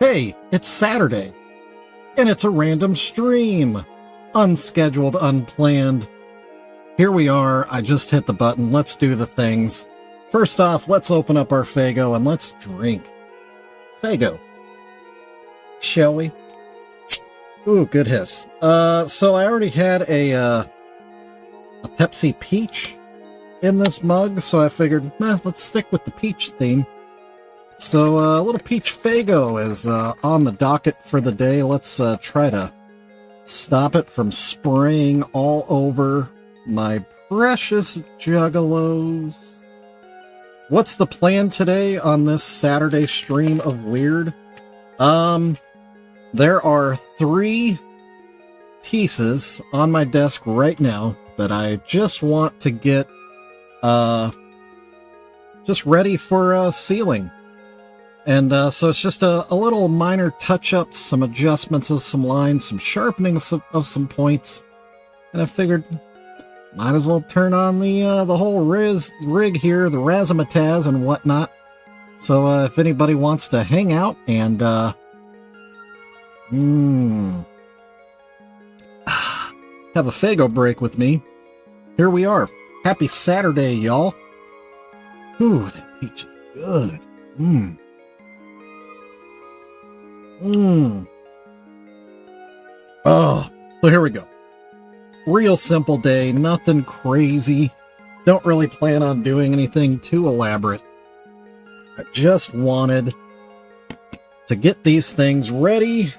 Hey, it's Saturday, and it's a random stream. Unscheduled, unplanned. Here we are, I just hit the button, let's do the things. First off, let's open up our Faygo and let's drink. Faygo. Shall we? Ooh, good hiss. So I already had a Pepsi Peach in this mug, so I figured, let's stick with the peach theme. So a little peach Faygo is on the docket for the day. Let's try to stop it from spraying all over my precious Juggalos. What's the plan today on this Saturday stream of weird? There are 3 pieces on my desk right now that I just want to get just ready for sealing. And so it's just a little minor touch-ups, some adjustments of some lines, some sharpening of some points. And I figured, might as well turn on the whole rig here, the razzmatazz and whatnot. So if anybody wants to hang out and have a Faygo break with me, here we are. Happy Saturday, y'all. Ooh, that peach is good. Oh, so here we go. Real simple day, nothing crazy. Don't really plan on doing anything too elaborate. I just wanted to get these things ready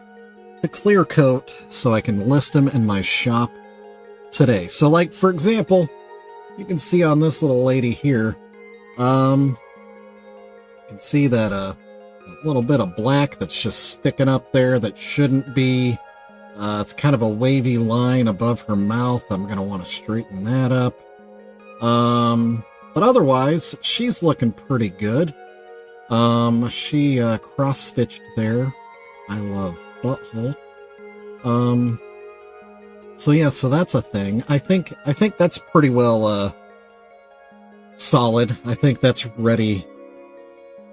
to clear coat so I can list them in my shop today. So like, for example, you can see on this little lady here, you can see that a little bit of black that's just sticking up there that shouldn't be. It's kind of a wavy line above her mouth. I'm going to want to straighten that up. But otherwise, she's looking pretty good. She cross-stitched there. I love butthole. So yeah, so that's a thing. I think that's pretty well solid. I think that's ready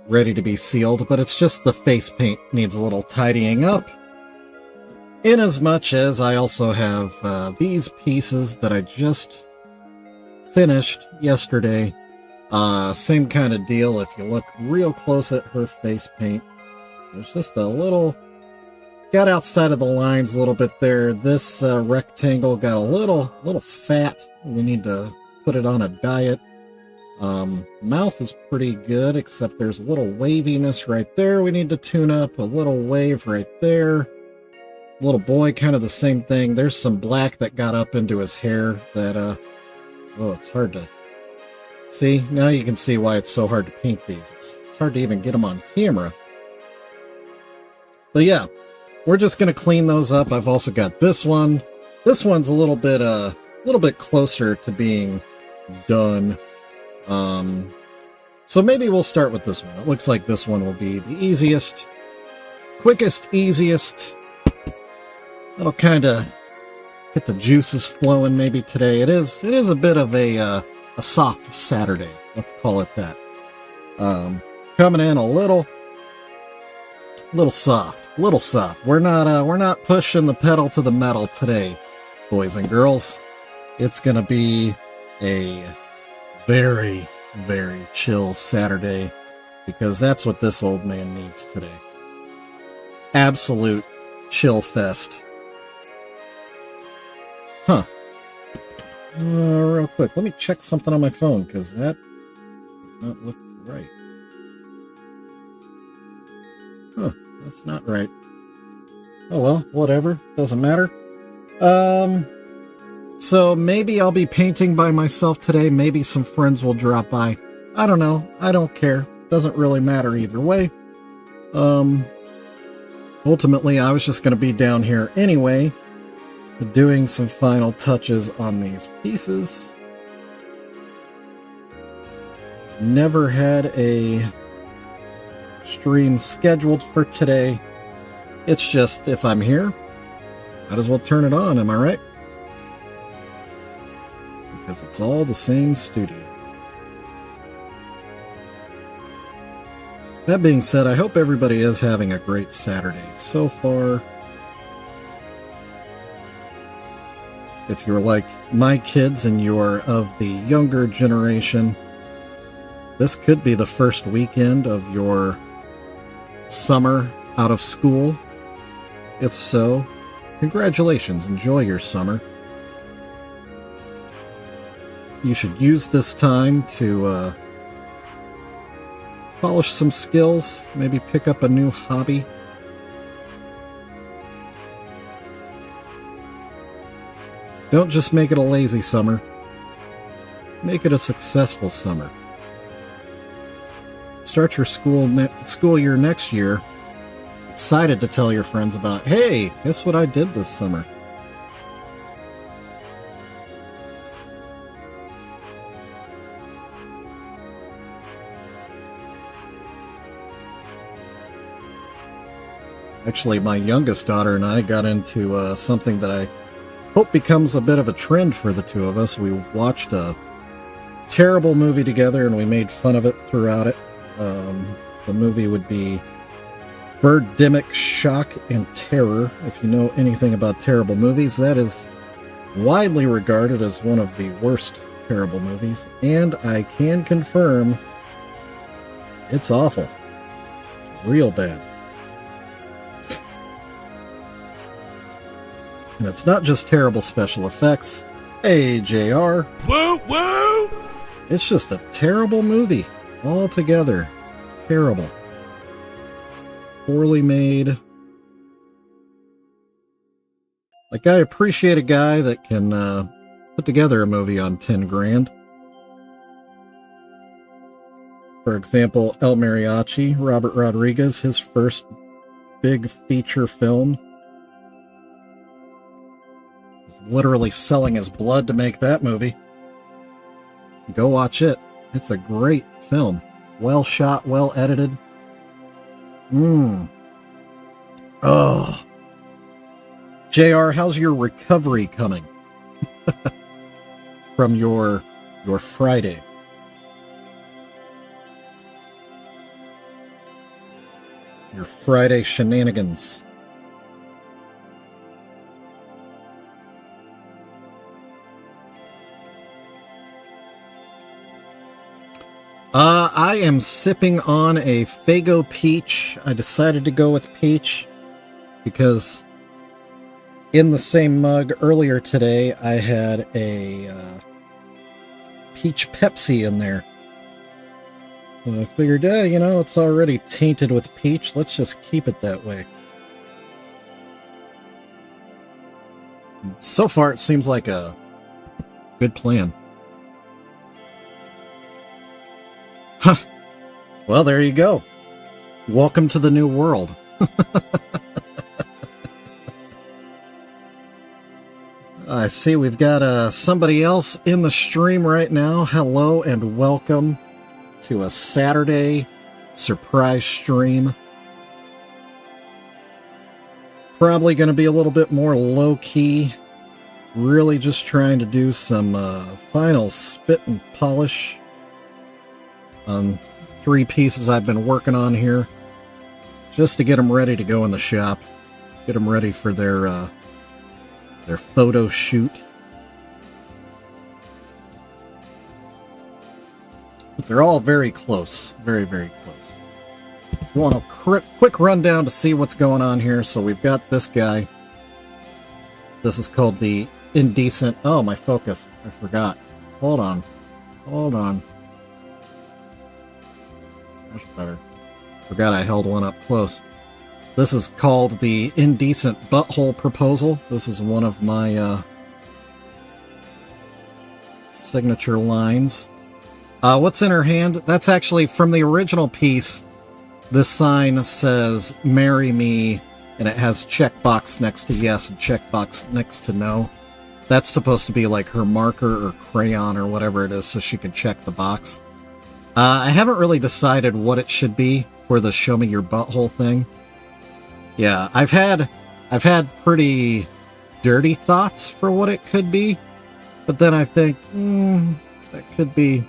to be sealed, but it's just the face paint needs a little tidying up. In as much as I also have these pieces that I just finished yesterday. Same kind of deal. If you look real close at her face paint, there's just a little, got outside of the lines a little bit there. This rectangle got a little fat. We need to put it on a diet. Mouth is pretty good, except there's a little waviness right there we need to tune up. A little wave right there. Little boy, kind of the same thing. There's some black that got up into his hair that, oh, it's hard to see. Now you can see why it's so hard to paint these. It's hard to even get them on camera. But yeah, we're just going to clean those up. I've also got this one. This one's a little bit closer to being done. So maybe we'll start with this one. It looks like this one will be the easiest, quickest, easiest. That'll kind of get the juices flowing maybe today. It is a bit of a soft Saturday. Let's call it that. Coming in a little soft. We're not pushing the pedal to the metal today, boys and girls. It's gonna be a very, very chill Saturday, because that's what this old man needs today. Absolute chill fest. Huh. Real quick, let me check something on my phone, because that does not look right. Huh, that's not right. Oh well, whatever, doesn't matter. So maybe I'll be painting by myself today, maybe some friends will drop by. I don't know, I don't care. Doesn't really matter either way. Ultimately, I was just going to be down here anyway, doing some final touches on these pieces. Never had a stream scheduled for today. It's just, if I'm here, might as well turn it on, am I right? Because it's all the same studio. That being said, I hope everybody is having a great Saturday so far. If you're like my kids and you're of the younger generation, this could be the first weekend of your summer out of school. If so, congratulations, enjoy your summer. You should use this time to polish some skills, maybe pick up a new hobby. Don't just make it a lazy summer. Make it a successful summer. Start your school year next year excited to tell your friends about, hey, guess what I did this summer? Actually, my youngest daughter and I got into something that I hope becomes a bit of a trend for the two of us. We watched a terrible movie together and we made fun of it throughout it. The movie would be Birdemic Shock and Terror. If you know anything about terrible movies, that is widely regarded as one of the worst terrible movies. And I can confirm it's awful. It's real bad. And it's not just terrible special effects. Hey, JR. Woo, woo! It's just a terrible movie. Altogether. Terrible. Poorly made. Like, I appreciate a guy that can put together a movie on 10 grand. For example, El Mariachi, Robert Rodriguez, his first big feature film. Literally selling his blood to make that movie. Go watch it. It's a great film. Well shot, well edited. Oh. JR, how's your recovery coming? From your Friday? Your Friday shenanigans. I am sipping on a Faygo Peach. I decided to go with peach because in the same mug earlier today, I had a peach Pepsi in there. So I figured, it's already tainted with peach. Let's just keep it that way. So far, it seems like a good plan. Huh. Well, there you go. Welcome to the new world. I see we've got somebody else in the stream right now. Hello and welcome to a Saturday surprise stream. Probably going to be a little bit more low-key. Really just trying to do some final spit and polish on 3 pieces I've been working on here, just to get them ready to go in the shop, get them ready for their photo shoot. But they're all very close, very, very close. If you want a quick rundown to see what's going on here, so we've got this guy. This is called the Indecent. Oh, my focus. I forgot. Hold on. Much better. Forgot I held one up close. This is called the Indecent Butthole Proposal. This is one of my signature lines. What's in her hand? That's actually from the original piece. This sign says, "Marry me," and it has checkbox next to yes and checkbox next to no. That's supposed to be like her marker or crayon or whatever it is so she can check the box. I haven't really decided what it should be for the show me your butthole thing. Yeah, I've had pretty dirty thoughts for what it could be, but then I think that could be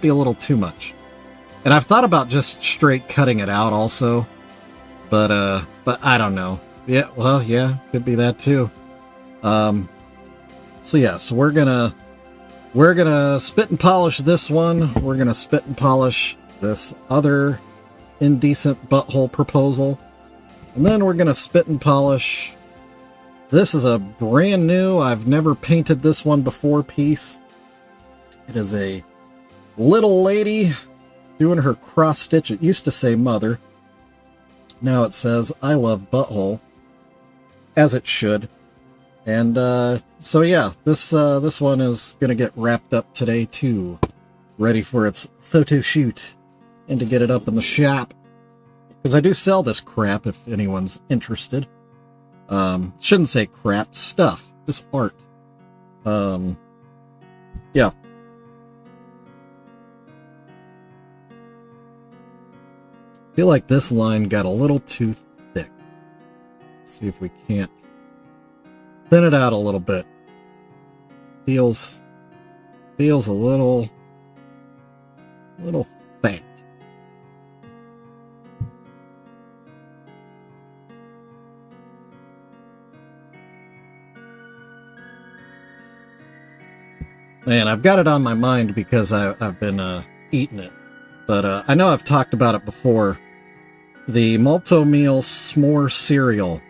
a little too much. And I've thought about just straight cutting it out also. But I don't know. Yeah, well, yeah, could be that too. So yeah, so we're gonna spit and polish this one. We're gonna spit and polish this other Indecent butthole proposal. And then we're gonna spit and polish. This is a brand new, I've never painted this one before piece. It is a little lady doing her cross stitch. It used to say mother. Now it says I love butthole, as it should. And so yeah, this one is gonna get wrapped up today too, ready for its photo shoot and to get it up in the shop. Because I do sell this crap if anyone's interested. Shouldn't say crap, stuff, just art. Yeah. I feel like this line got a little too thick. Let's see if we can't thin it out a little bit. Feels a little fat. Man, I've got it on my mind because I've been eating it. But I know I've talked about it before. The Malto-Meal s'more cereal.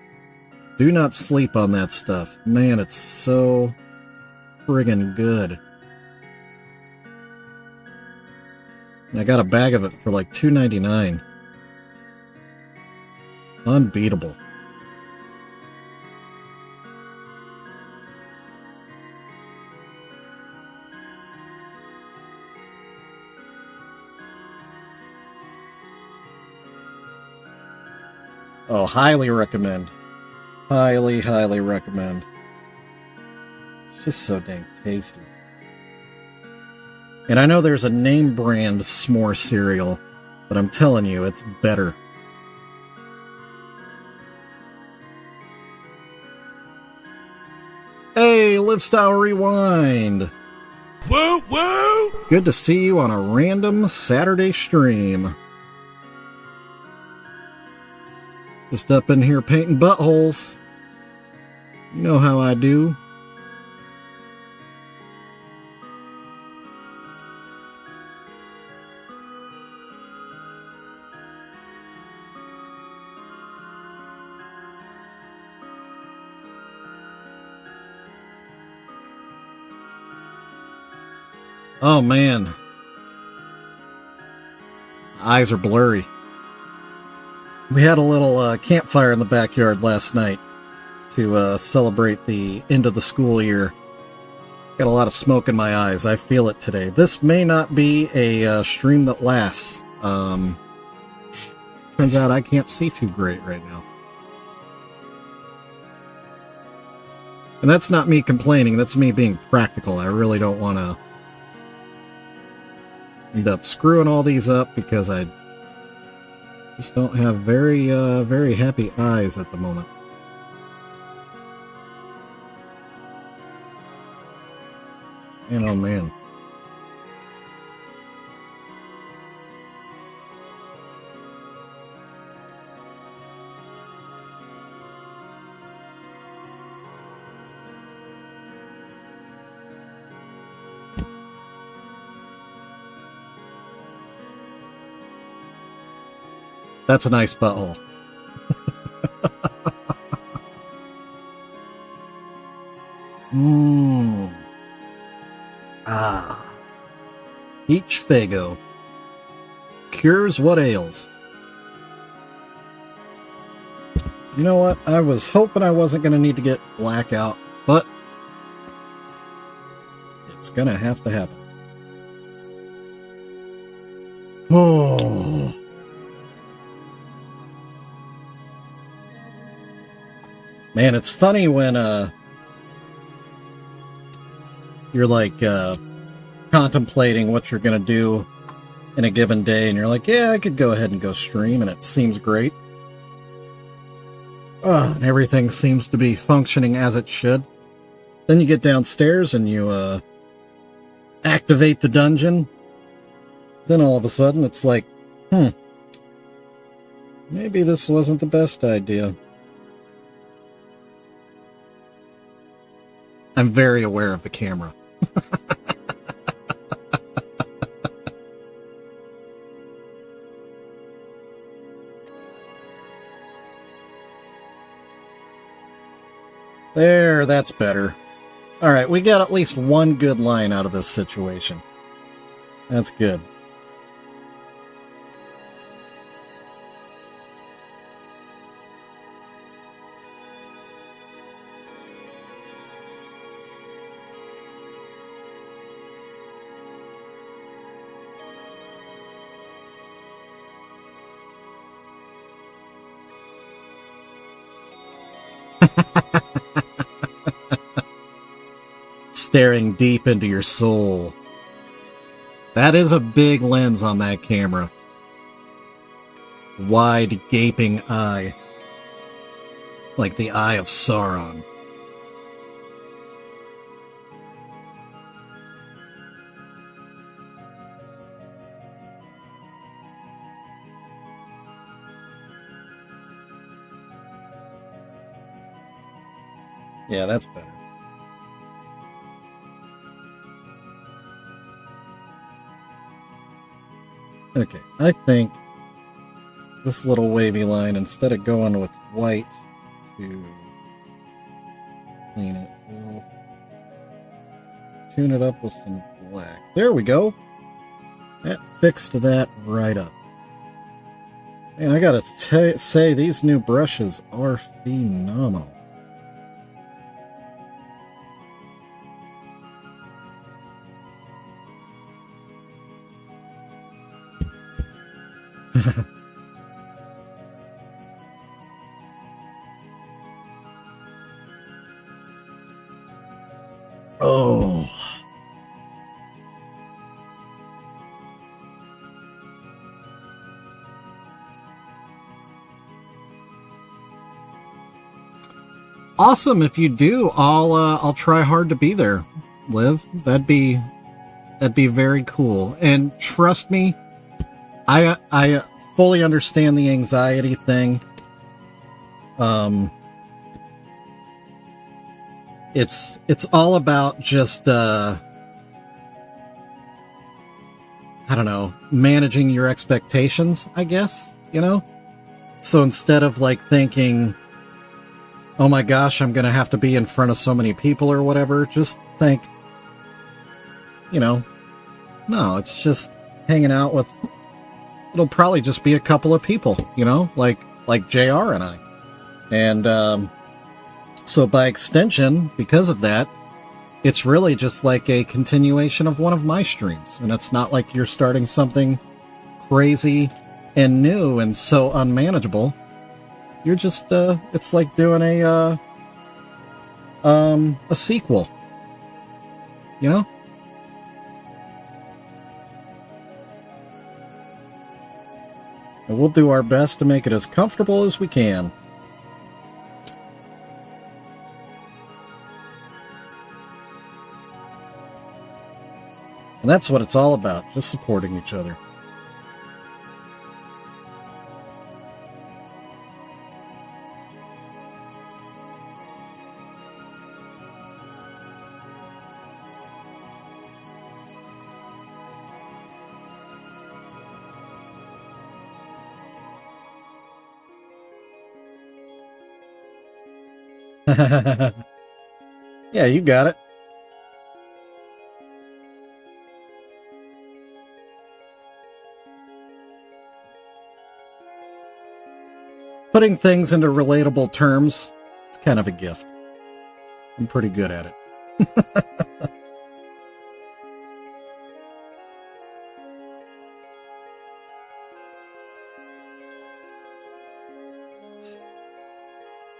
Do not sleep on that stuff. Man, it's so friggin' good. And I got a bag of it for like $2.99. Unbeatable. Oh, highly recommend. Highly, highly recommend. It's just so dang tasty. And I know there's a name brand s'more cereal, but I'm telling you, it's better. Hey, Livestyle Rewind! Woo woo! Good to see you on a random Saturday stream. Just up in here painting buttholes. You know how I do. Oh man. Eyes are blurry. We had a little campfire in the backyard last night to celebrate the end of the school year. Got a lot of smoke in my eyes. I feel it today. This may not be a stream that lasts. Turns out I can't see too great right now. And that's not me complaining. That's me being practical. I really don't want to end up screwing all these up because I just don't have very happy eyes at the moment. And oh man. That's a nice butthole. Mmm. Ah. Each Fago. Cures what ails. You know what? I was hoping I wasn't going to need to get blackout, but it's going to have to happen. Oh. Man, it's funny when you're like contemplating what you're gonna do in a given day, and you're like, yeah, I could go ahead and go stream, and it seems great. And everything seems to be functioning as it should. Then you get downstairs and you activate the dungeon, Then all of a sudden it's like, maybe this wasn't the best idea. I'm very aware of the camera. There, that's better. Alright, we got at least one good line out of this situation. That's good. Staring deep into your soul. That is a big lens on that camera. Wide, gaping eye. Like the eye of Sauron. Yeah, that's better. Okay, I think this little wavy line, instead of going with white to clean it, we'll tune it up with some black. There we go. That fixed that right up. And I gotta say, these new brushes are phenomenal. Oh. Awesome. If you do, I'll try hard to be there, Liv. That'd be very cool. And trust me, I fully understand the anxiety thing. It's all about just I don't know, managing your expectations, I guess, you know? So instead of like thinking, oh my gosh, I'm gonna have to be in front of so many people or whatever, just think, you know, no, it's just hanging out with, it'll probably just be a couple of people, you know, like JR and I. And so by extension, because of that, it's really just like a continuation of one of my streams. And it's not like you're starting something crazy and new and so unmanageable. You're just, it's like doing a sequel, you know? And we'll do our best to make it as comfortable as we can. And that's what it's all about, just supporting each other. Yeah, you got it. Putting things into relatable terms, it's kind of a gift. I'm pretty good at it.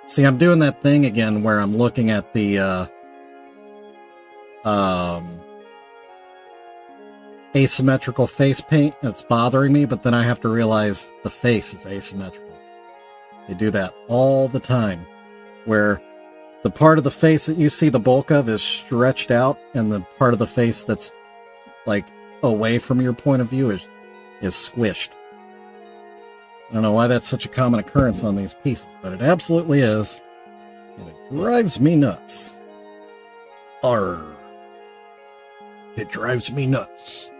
See, I'm doing that thing again where I'm looking at the asymmetrical face paint. It's bothering me, but then I have to realize the face is asymmetrical. They do that all the time, where the part of the face that you see the bulk of is stretched out, and the part of the face that's like away from your point of view is squished. I don't know why that's such a common occurrence on these pieces, but it absolutely is. And it drives me nuts. Arr. It drives me nuts.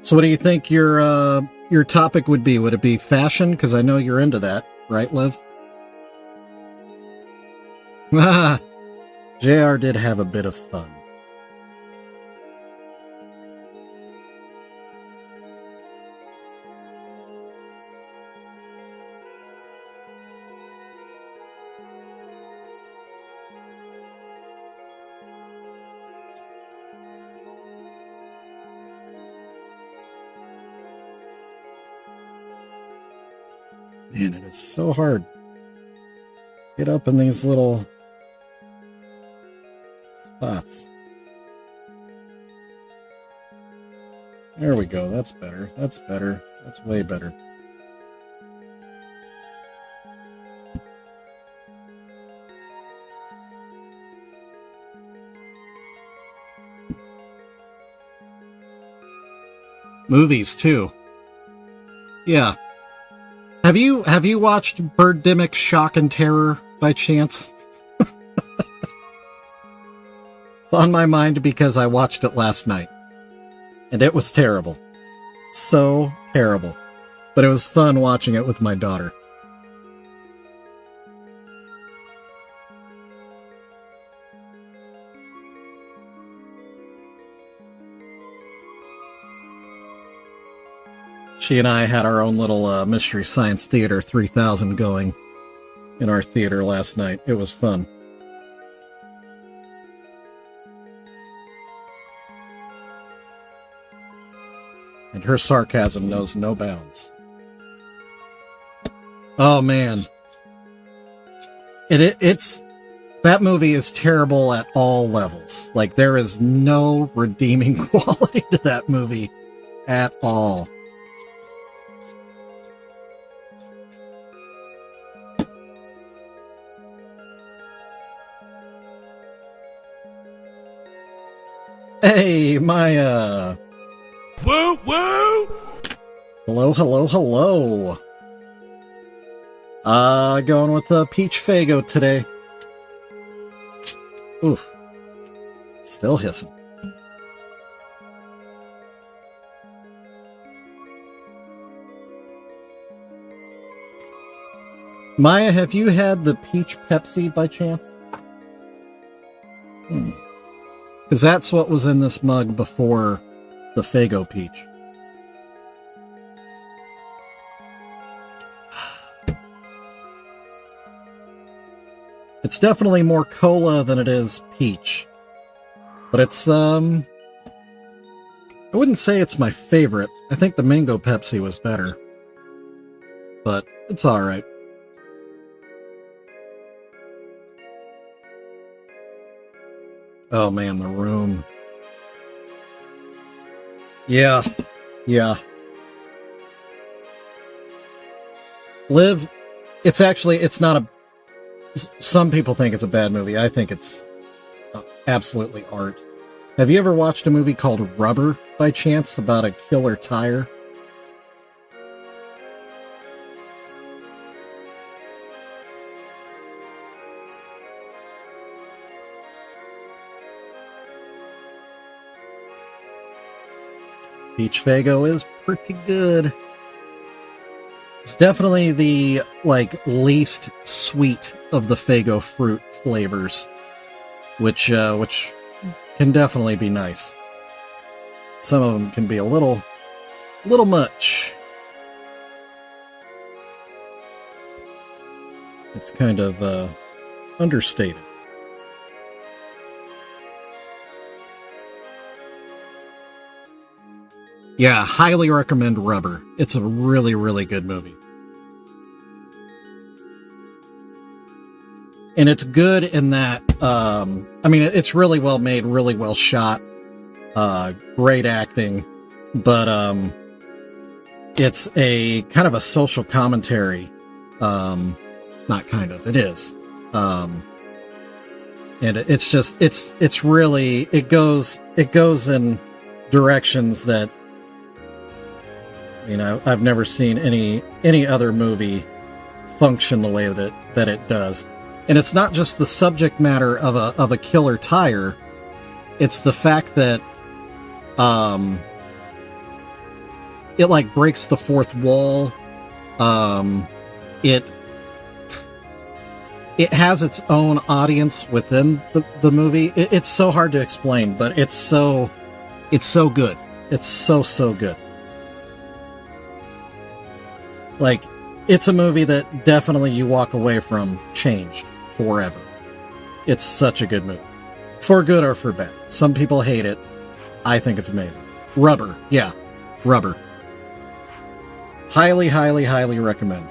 So what do you think your topic would be? Would it be fashion? Because I know you're into that, right, Liv? JR did have a bit of fun. Man, it is so hard. Get up in these little spots. There we go. That's better. That's better. That's way better. Movies too. Yeah. Have you watched Birdemic Shock and Terror by chance? It's on my mind because I watched it last night. And it was terrible. So terrible. But it was fun watching it with my daughter. She and I had our own little Mystery Science Theater 3000 going in our theater last night. It was fun. And her sarcasm knows no bounds. Oh man. It's that movie is terrible at all levels. Like, there is no redeeming quality to that movie at all. Hey, Maya. Woo woo! Hello, hello, hello. Going with Peach Fago today. Oof. Still hissing. Maya, have you had the Peach Pepsi by chance? Because that's what was in this mug before the Fago Peach. It's definitely more cola than it is peach. But it's, I wouldn't say it's my favorite. I think the Mango Pepsi was better. But it's alright. Oh man, The Room. Yeah. Liv, it's not a... Some people think it's a bad movie. I think it's absolutely art. Have you ever watched a movie called Rubber, by chance, about a killer tire? Peach Fago is pretty good. It's definitely the, least sweet of the Fago fruit flavors, which can definitely be nice. Some of them can be a little much. It's kind of, understated. Yeah, highly recommend Rubber. It's a really, really good movie. And it's good in that, I mean, it's really well made, really well shot, great acting, but it's a kind of a social commentary. Not kind of, it is. And it's just, it's really, it goes in directions that, you know, I've never seen any other movie function the way that it does. And it's not just the subject matter of a killer tire. It's the fact that it like breaks the fourth wall. It has its own audience within the movie. It's so hard to explain, but it's so good. It's so good. Like, it's a movie that definitely you walk away from changed forever. It's such a good movie. For good or for bad. Some people hate it. I think it's amazing. Rubber. Yeah. Rubber. Highly, highly, highly recommend.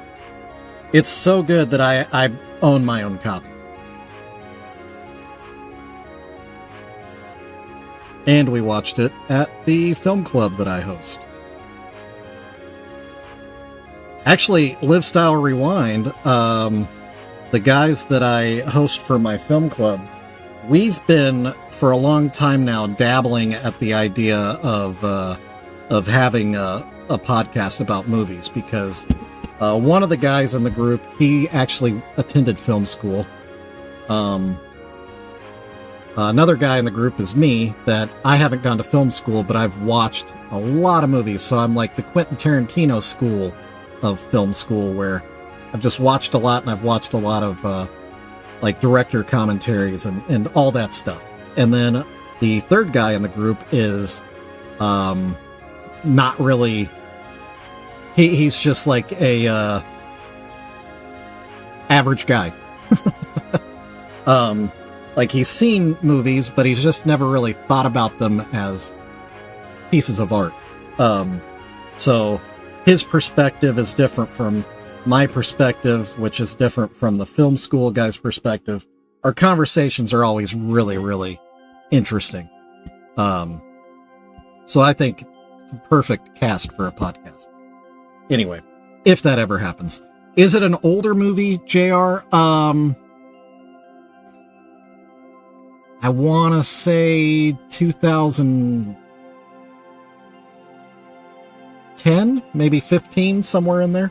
It's so good that I own my own copy. And we watched it at the film club that I host. Actually, Live Style Rewind, the guys that I host for my film club, we've been for a long time now dabbling at the idea of having a podcast about movies, because one of the guys in the group, he actually attended film school. Another guy in the group is me, that I haven't gone to film school, but I've watched a lot of movies, so I'm like the Quentin Tarantino school of film school, where I've just watched a lot, and I've watched a lot of like director commentaries and all that stuff. And then the third guy in the group is not really, he's just like a average guy. Like, he's seen movies, but he's just never really thought about them as pieces of art. So his perspective is different from my perspective, which is different from the film school guy's perspective. Our conversations are always really, really interesting. So I think it's a perfect cast for a podcast. Anyway, if that ever happens. Is it an older movie, JR? I want to say 2010, maybe 15, somewhere in there.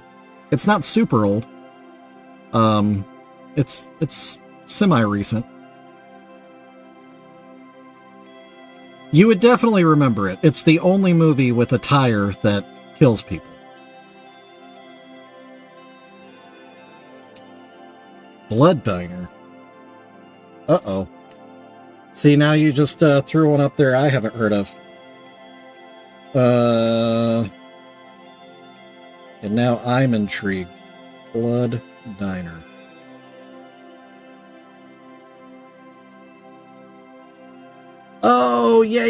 It's not super old. It's semi-recent. You would definitely remember it. It's the only movie with a tire that kills people. Blood Diner. Uh-oh. See, now you just threw one up there I haven't heard of. And now I'm intrigued. Blood Diner. Oh, yeah.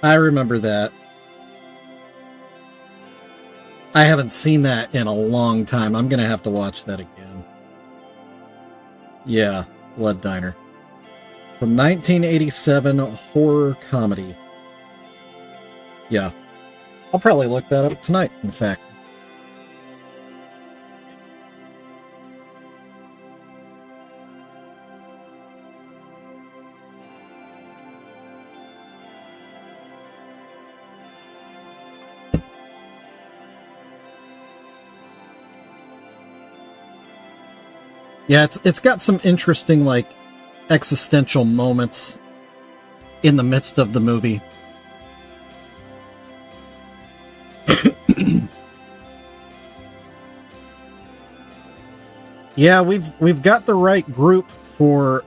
I remember that. I haven't seen that in a long time. I'm going to have to watch that again. Yeah, Blood Diner. From 1987, horror comedy. Yeah. I'll probably look that up tonight, in fact. Yeah, it's got some interesting, like, existential moments in the midst of the movie. Yeah, we've got the right group for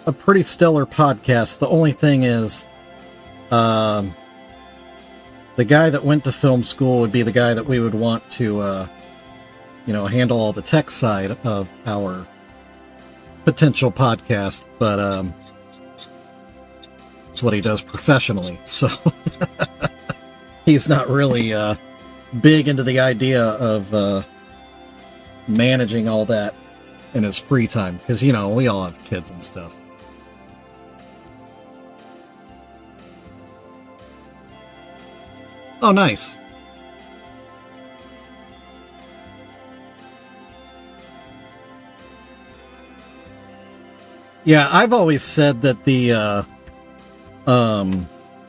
a pretty stellar podcast. The only thing is, the guy that went to film school would be the guy that we would want to, handle all the tech side of our potential podcast, but it's what he does professionally, so he's not really big into the idea of managing all that in his free time, because, you know, we all have kids and stuff. Oh, nice. Yeah, I've always said that the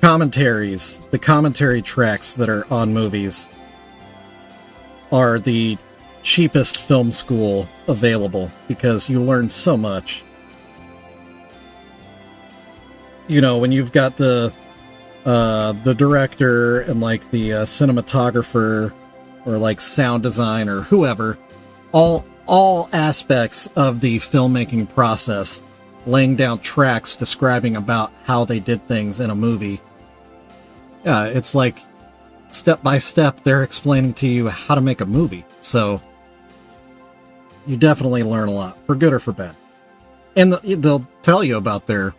commentaries, the commentary tracks that are on movies are the cheapest film school available, because you learn so much. You know, when you've got the director and like the cinematographer or like sound design or whoever, all aspects of the filmmaking process, laying down tracks describing about how they did things in a movie. Yeah, it's like step by step they're explaining to you how to make a movie. So you definitely learn a lot, for good or for bad. And they'll tell you about their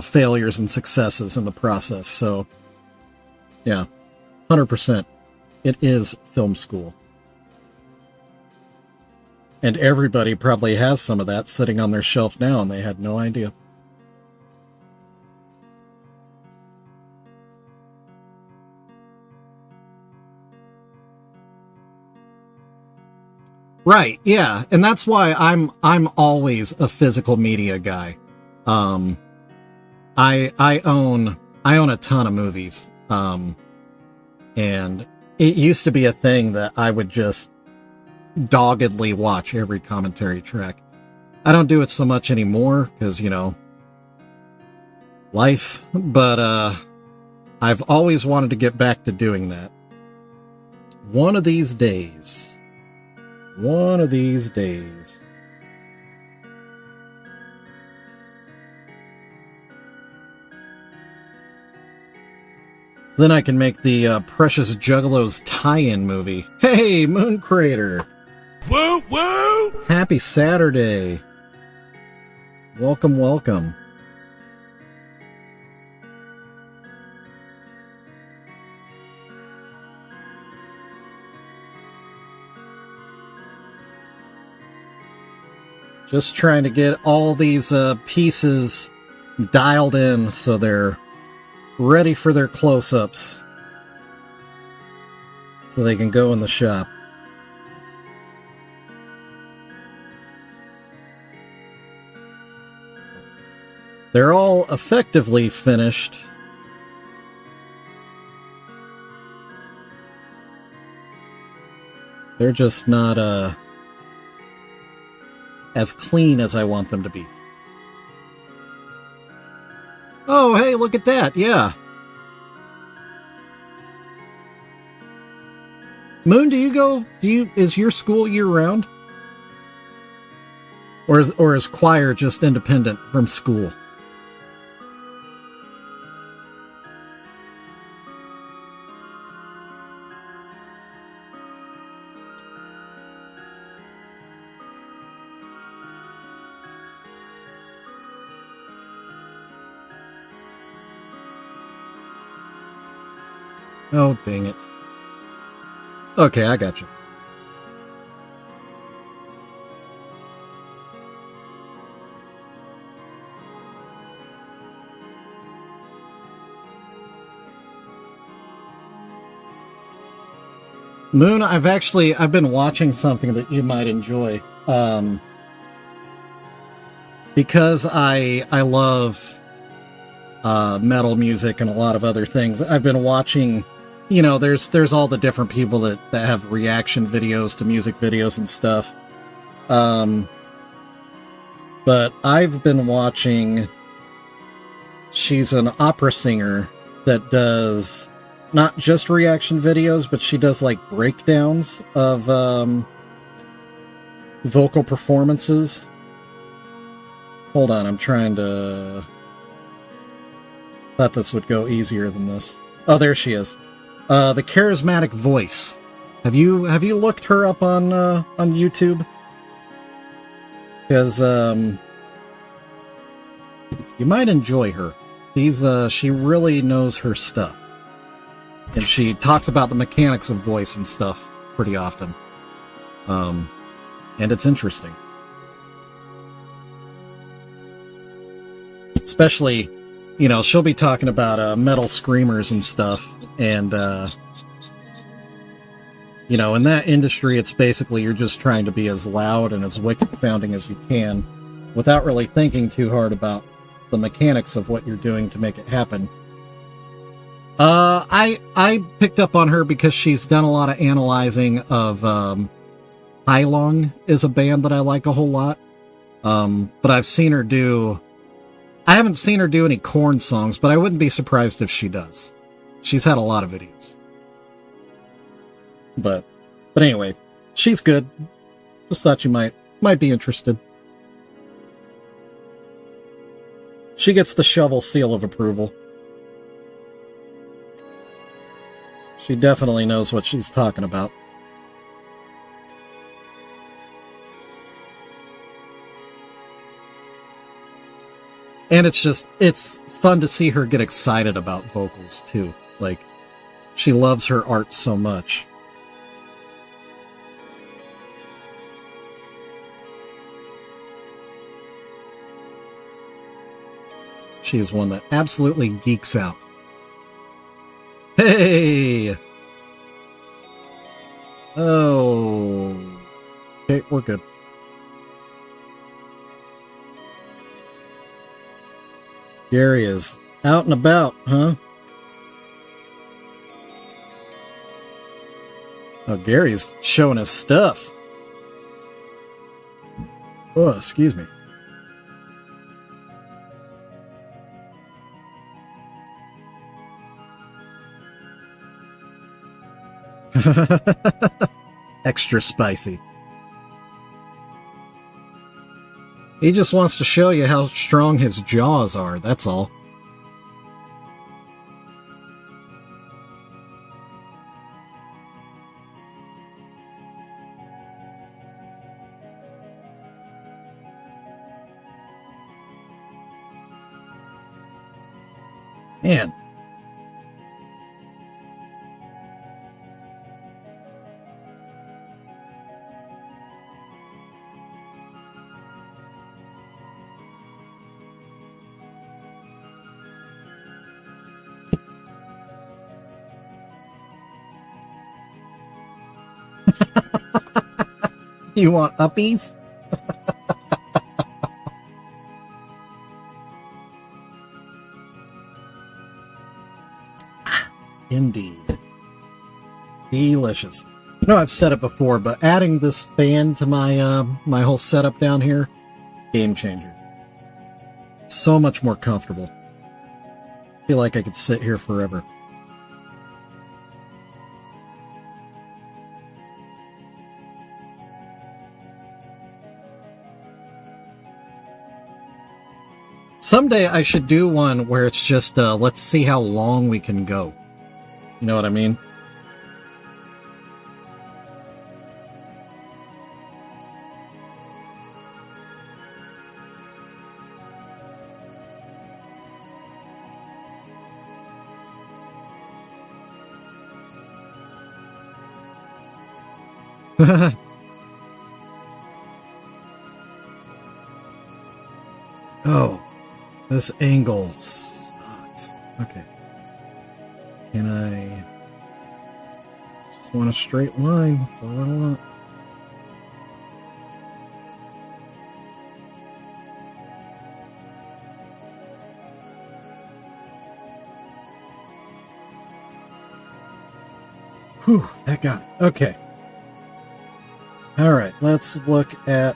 failures and successes in the process. So yeah, 100%. It is film school. And everybody probably has some of that sitting on their shelf now, and they had no idea. Right, yeah, and that's why I'm always a physical media guy. I own a ton of movies, and it used to be a thing that I would just doggedly watch every commentary track. I don't do it so much anymore because, you know, life, but I've always wanted to get back to doing that. One of these days. One of these days. So then I can make the Precious Juggalos tie-in movie. Hey, Moon Crater! Woo woo! Happy Saturday! Welcome, welcome. Just trying to get all these pieces dialed in so they're ready for their close-ups, so they can go in the shop. They're all effectively finished. They're just not as clean as I want them to be. Oh, hey, look at that. Yeah. Moon, is your school year round? Or is choir just independent from school? Oh, dang it. Okay, I got you. Moon, I've been watching something that you might enjoy. Because I love metal music and a lot of other things. I've been watching, you know, there's all the different people that have reaction videos to music videos and stuff. But I've been watching, she's an opera singer that does not just reaction videos, but she does like breakdowns of vocal performances. Hold on, I'm trying to... Thought this would go easier than this. Oh, there she is. The Charismatic Voice. Have you looked her up on YouTube? Because you might enjoy her. She really knows her stuff. And she talks about the mechanics of voice and stuff pretty often. And it's interesting. Especially, you know, she'll be talking about metal screamers and stuff. And, you know, in that industry, it's basically you're just trying to be as loud and as wicked sounding as you can without really thinking too hard about the mechanics of what you're doing to make it happen. I picked up on her because she's done a lot of analyzing of Hailong is a band that I like a whole lot. But I've seen her do... I haven't seen her do any Korn songs, but I wouldn't be surprised if she does. She's had a lot of videos. But anyway, she's good. Just thought you might be interested. She gets the shovel seal of approval. She definitely knows what she's talking about. And it's fun to see her get excited about vocals, too. Like, she loves her art so much. She is one that absolutely geeks out. Hey! Oh. Okay, we're good. Gary is out and about, huh? Oh, Gary's showing his stuff. Oh, excuse me. Extra spicy. He just wants to show you how strong his jaws are, that's all. Man. You want uppies? Indeed. Delicious. You know, I've said it before, but adding this fan to my my whole setup down here, game changer. So much more comfortable. I feel like I could sit here forever. Someday I should do one where it's just, let's see how long we can go. You know what I mean? Oh. This angle sucks. Okay. Can I... Just want a straight line. That's all I want. Whew, that got it. Okay. Alright, let's look at...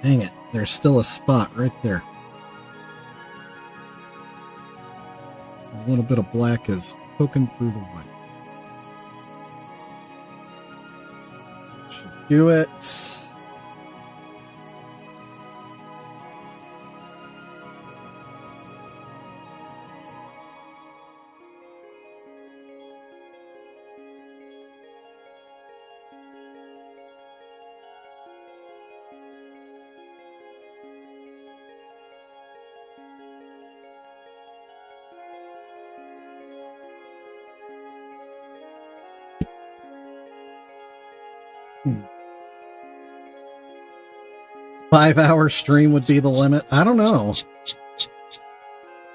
Dang it. There's still a spot right there. A little bit of black is poking through the white. Should do it. 5-hour stream would be the limit. I don't know.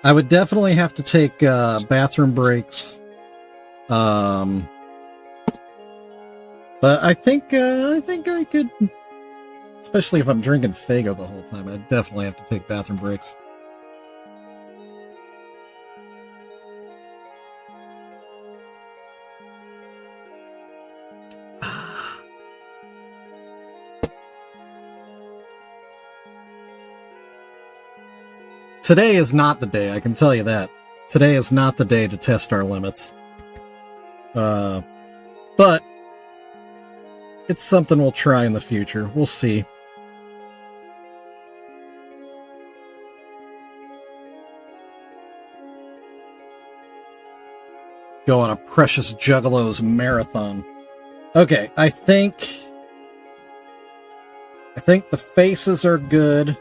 I would definitely have to take bathroom breaks. But I think I could, especially if I'm drinking Fago the whole time. I'd definitely have to take bathroom breaks. Today is not the day, I can tell you that. Today is not the day to test our limits. But it's something we'll try in the future. We'll see. Go on a Precious Juggalos marathon. Okay, I think the faces are good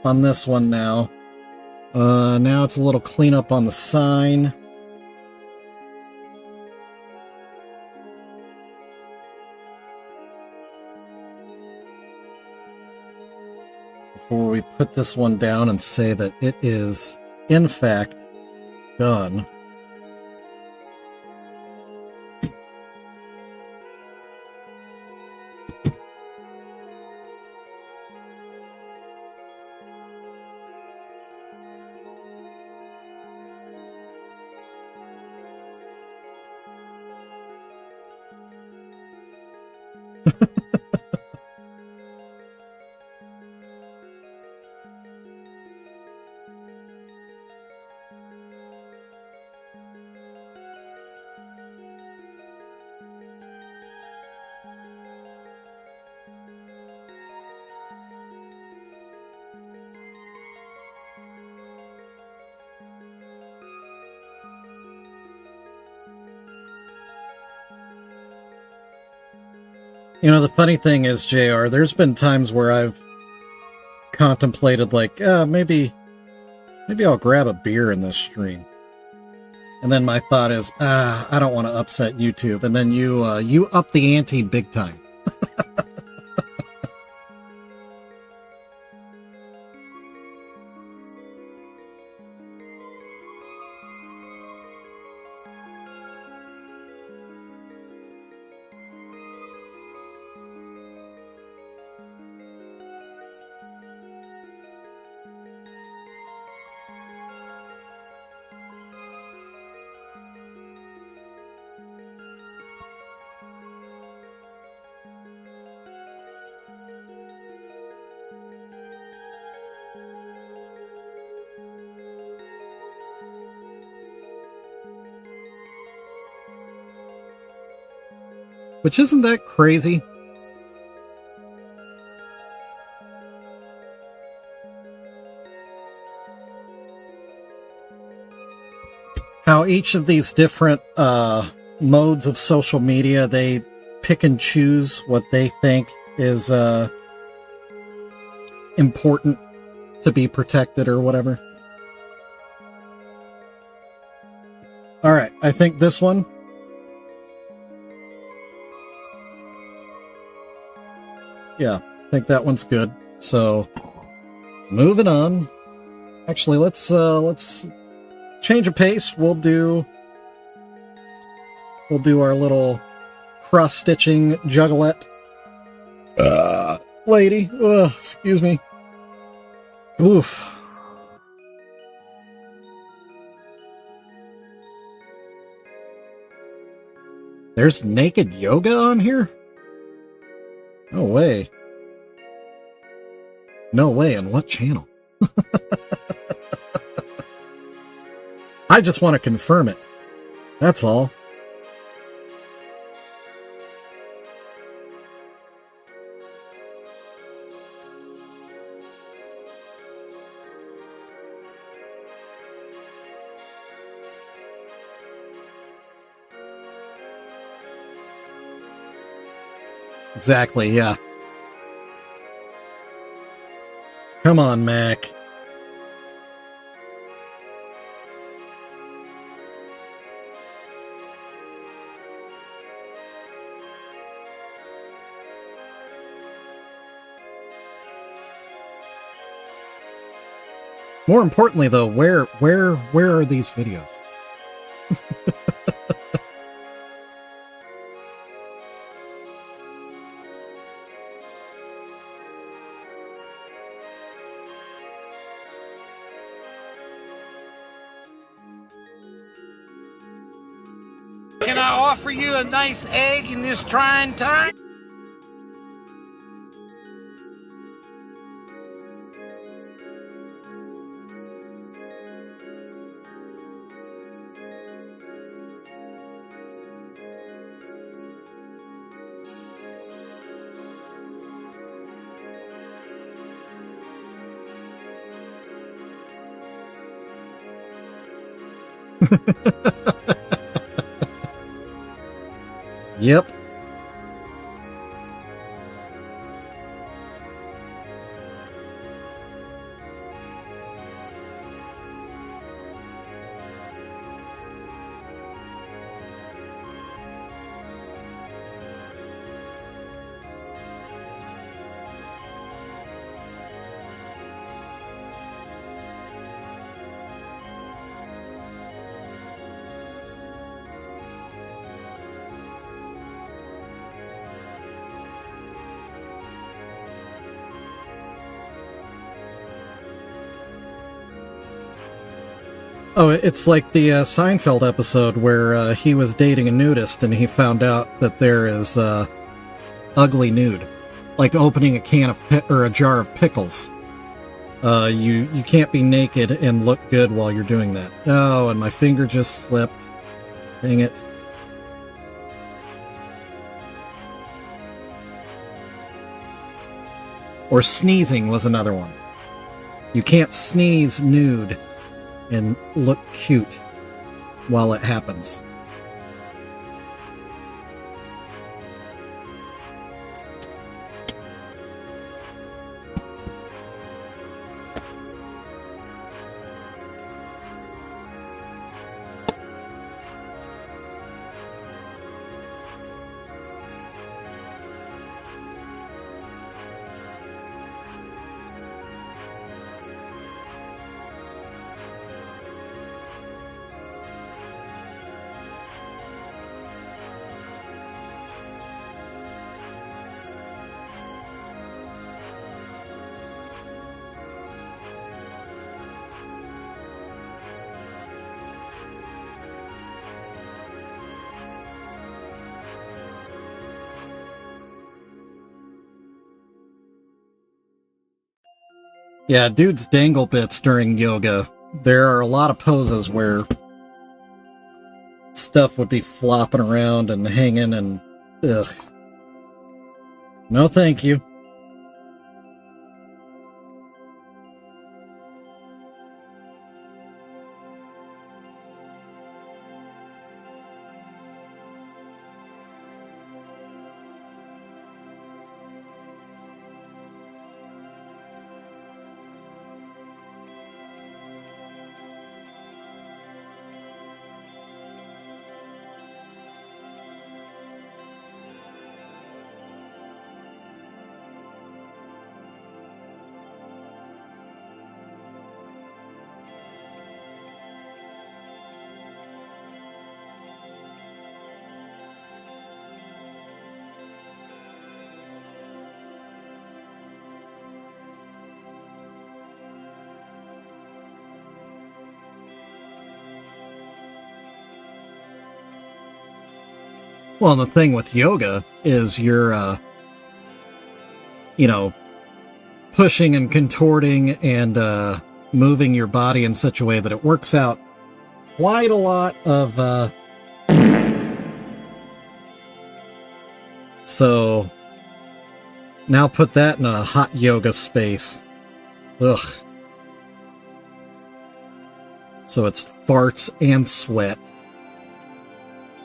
on this one now. Now it's a little cleanup on the sign. Before we put this one down and say that it is, in fact, done. You know, the funny thing is, JR, there's been times where I've contemplated, like, maybe I'll grab a beer in this stream. And then my thought is, I don't want to upset YouTube. And then you up the ante big time. Which isn't that crazy? How each of these different modes of social media, they pick and choose what they think is important to be protected or whatever. Alright, I think this one. Yeah, I think that one's good. So, moving on. Actually, let's change of pace. We'll do our little cross-stitching juggalette lady. Excuse me. Oof. There's naked yoga on here? No way. No way, on what channel? I just want to confirm it. That's all. Exactly, yeah. Come on, Mac. More importantly, though, where are these videos? Can I offer you a nice egg in this trying time? Yep. Oh, it's like the Seinfeld episode where he was dating a nudist and he found out that there is ugly nude, like opening a can of or a jar of pickles. You can't be naked and look good while you're doing that. Oh, and my finger just slipped. Dang it. Or sneezing was another one. You can't sneeze nude and look cute while it happens. Yeah, dudes dangle bits during yoga. There are a lot of poses where stuff would be flopping around and hanging and ugh. No thank you. Well, the thing with yoga is you're, pushing and contorting and moving your body in such a way that it works out quite a lot of... So, now put that in a hot yoga space. Ugh. So it's farts and sweat.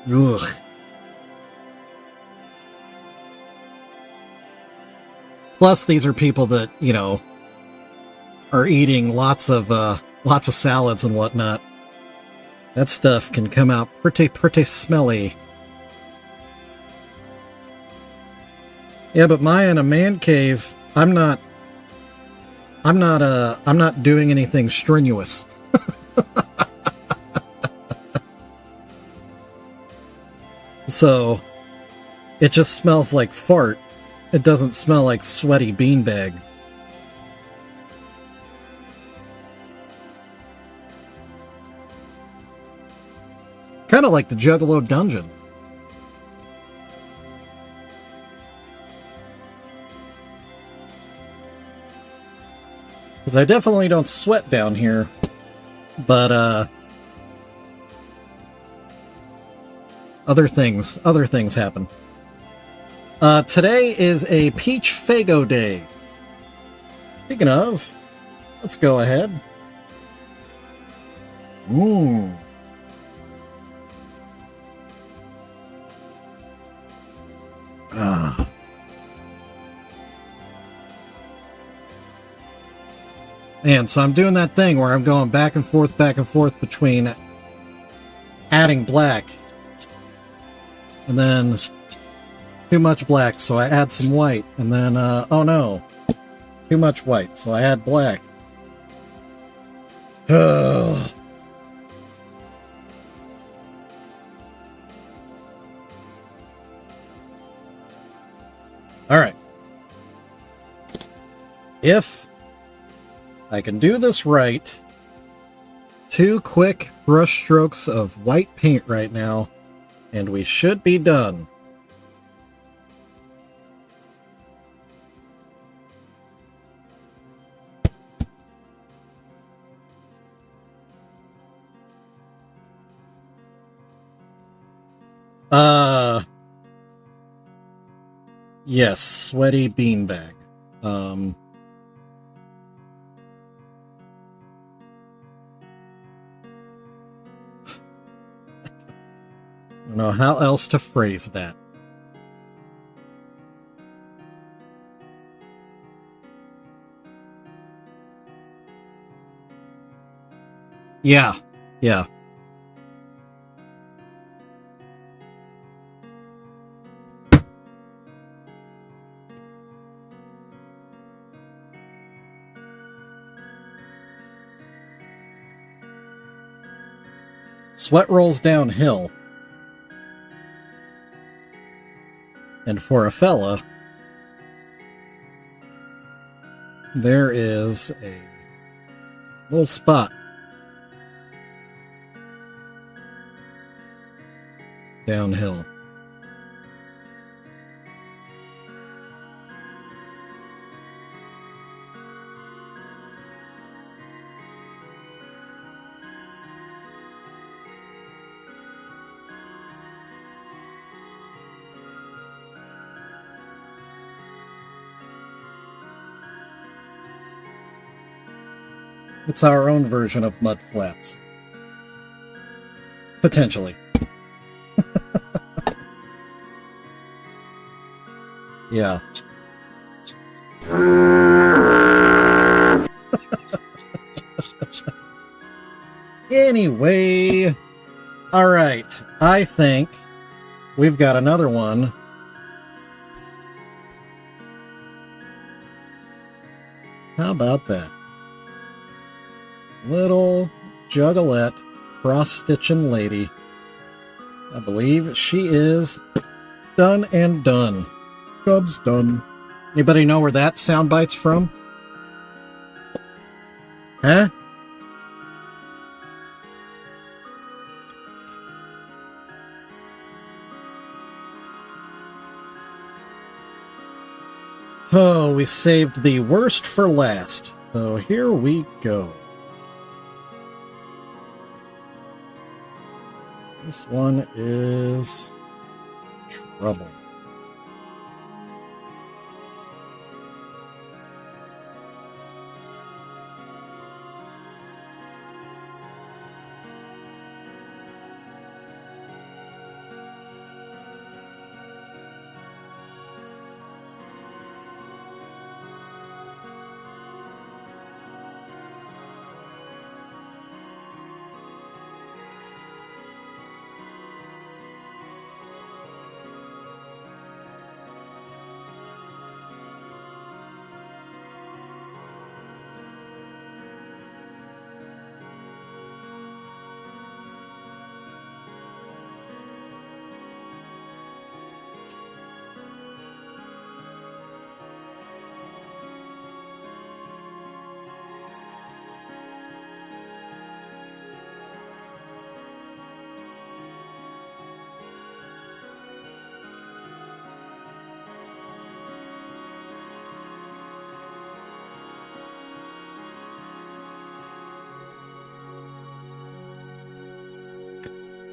Ugh. Plus, these are people that, are eating lots of salads and whatnot. That stuff can come out pretty smelly. Yeah, but Maya, in a man cave, I'm not I'm not doing anything strenuous. So, it just smells like fart. It doesn't smell like sweaty beanbag. Kind of like the Juggalo dungeon. Because I definitely don't sweat down here. But, other things happen. Today is a Peach Fago Day. Speaking of, let's go ahead. Mmm. Ah. Man, so I'm doing that thing where I'm going back and forth between adding black and then too much black, so I add some white, and then, oh no, too much white, so I add black. Ugh. Alright. If I can do this right, 2 quick brush strokes of white paint right now, and we should be done. Yes, sweaty beanbag. I don't know how else to phrase that. Yeah. Sweat rolls downhill. And for a fella, there is a little spot downhill. It's our own version of mud flaps. Potentially. Yeah. Anyway, alright, I think we've got another one. How about that? Little juggalette cross-stitching lady. I believe she is done and done. Job's done. Anybody know where that soundbite's from? Huh? Oh, we saved the worst for last. So here we go. This one is trouble.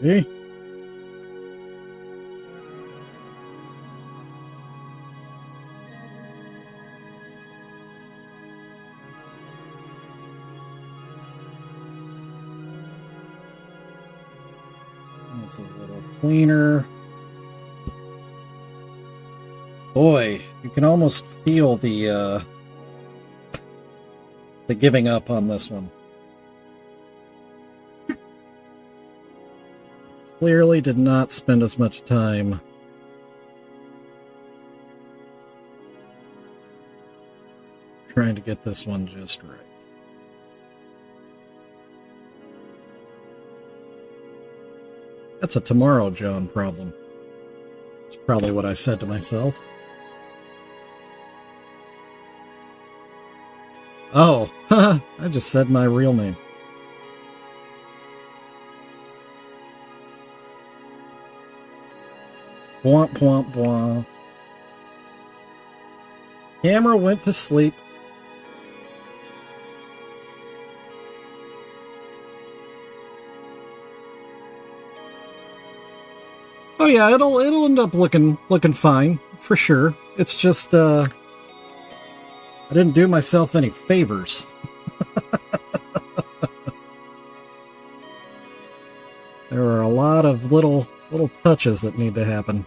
See? It's a little cleaner. Boy, you can almost feel the giving up on this one. Clearly did not spend as much time trying to get this one just right. That's a Tomorrow Joan problem. That's probably what I said to myself. Oh, I just said my real name. Bwomp, bwomp, bwomp. Camera went to sleep. Oh yeah, it'll end up looking fine for sure. It's just I didn't do myself any favors. There are a lot of little touches that need to happen.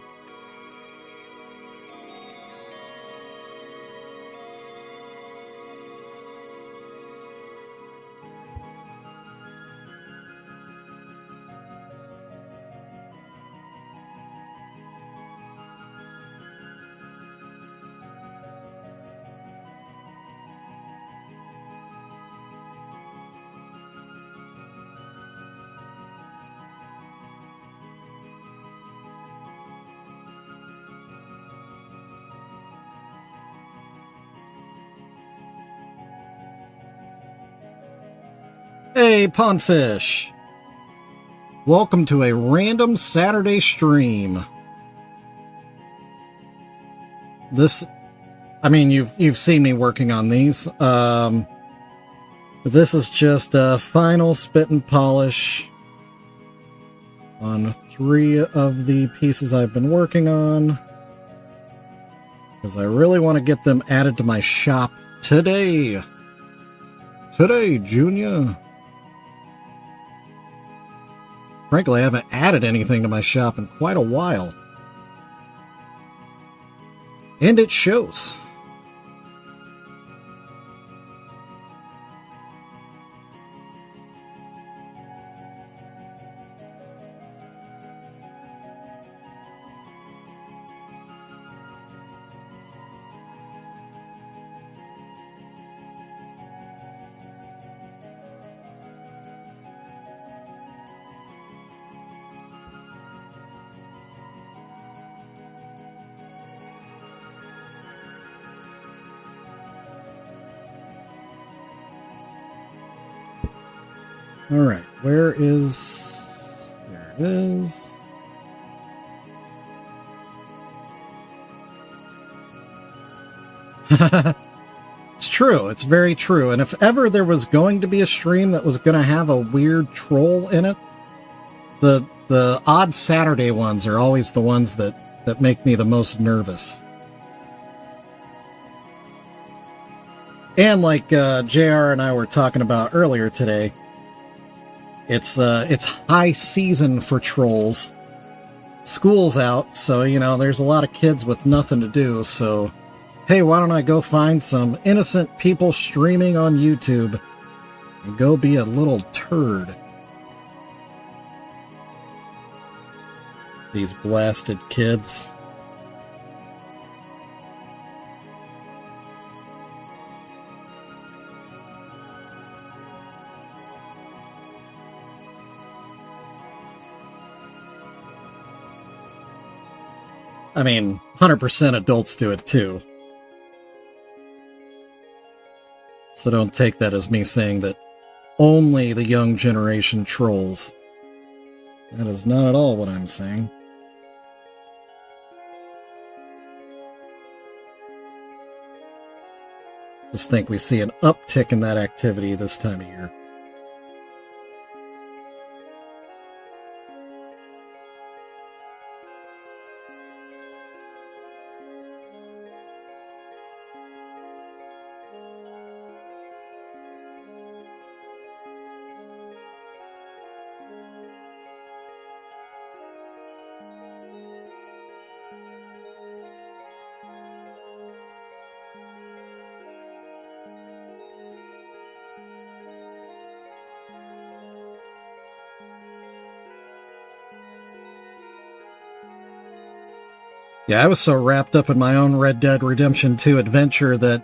Hey, Pondfish! Welcome to a random Saturday stream. This, I mean, you've seen me working on these. This is just a final spit and polish on 3 of the pieces I've been working on, because I really want to get them added to my shop today. Today, Junior. Frankly, I haven't added anything to my shop in quite a while. And it shows. Alright, where is... There it is. It's true, it's very true. And if ever there was going to be a stream that was going to have a weird troll in it, the odd Saturday ones are always the ones that make me the most nervous. And like JR and I were talking about earlier today, it's high season for trolls. School's out, so, you know, there's a lot of kids with nothing to do, so, hey, why don't I go find some innocent people streaming on YouTube and go be a little turd. These blasted kids. I mean, 100% adults do it too. So don't take that as me saying that only the young generation trolls. That is not at all what I'm saying. Just think we see an uptick in that activity this time of year. Yeah, I was so wrapped up in my own Red Dead Redemption 2 adventure that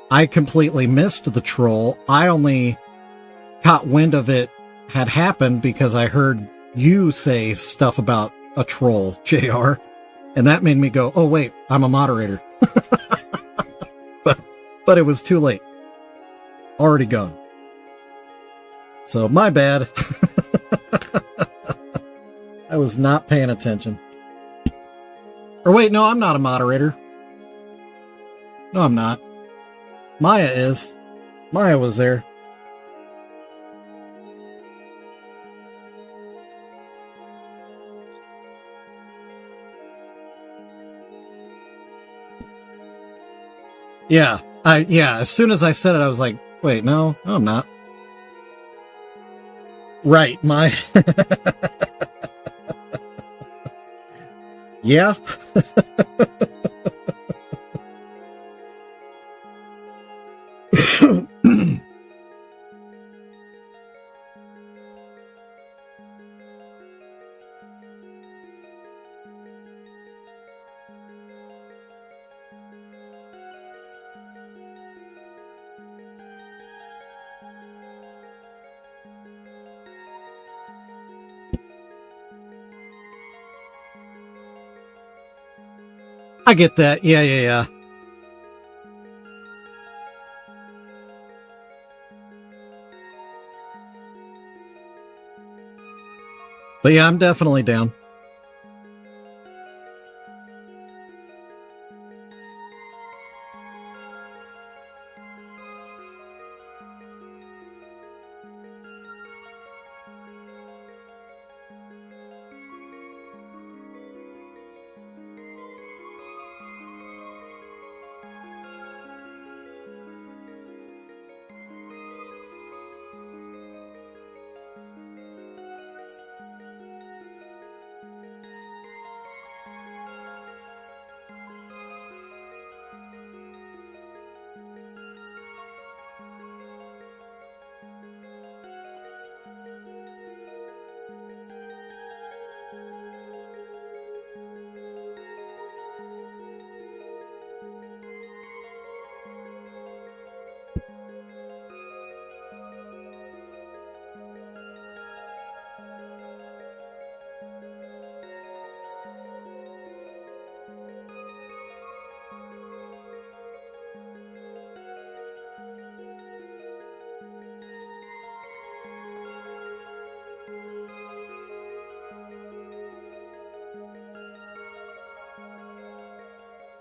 I completely missed the troll. I only caught wind of it had happened because I heard you say stuff about a troll, JR, and that made me go, oh wait, I'm a moderator. but it was too late. Already gone. So my bad. I was not paying attention. Or wait, no, I'm not a moderator. No, I'm not. Maya is. Maya was there. Yeah, as soon as I said it, I was like, wait, no, I'm not. Right, my... Yeah. I get that. Yeah. But yeah, I'm definitely down.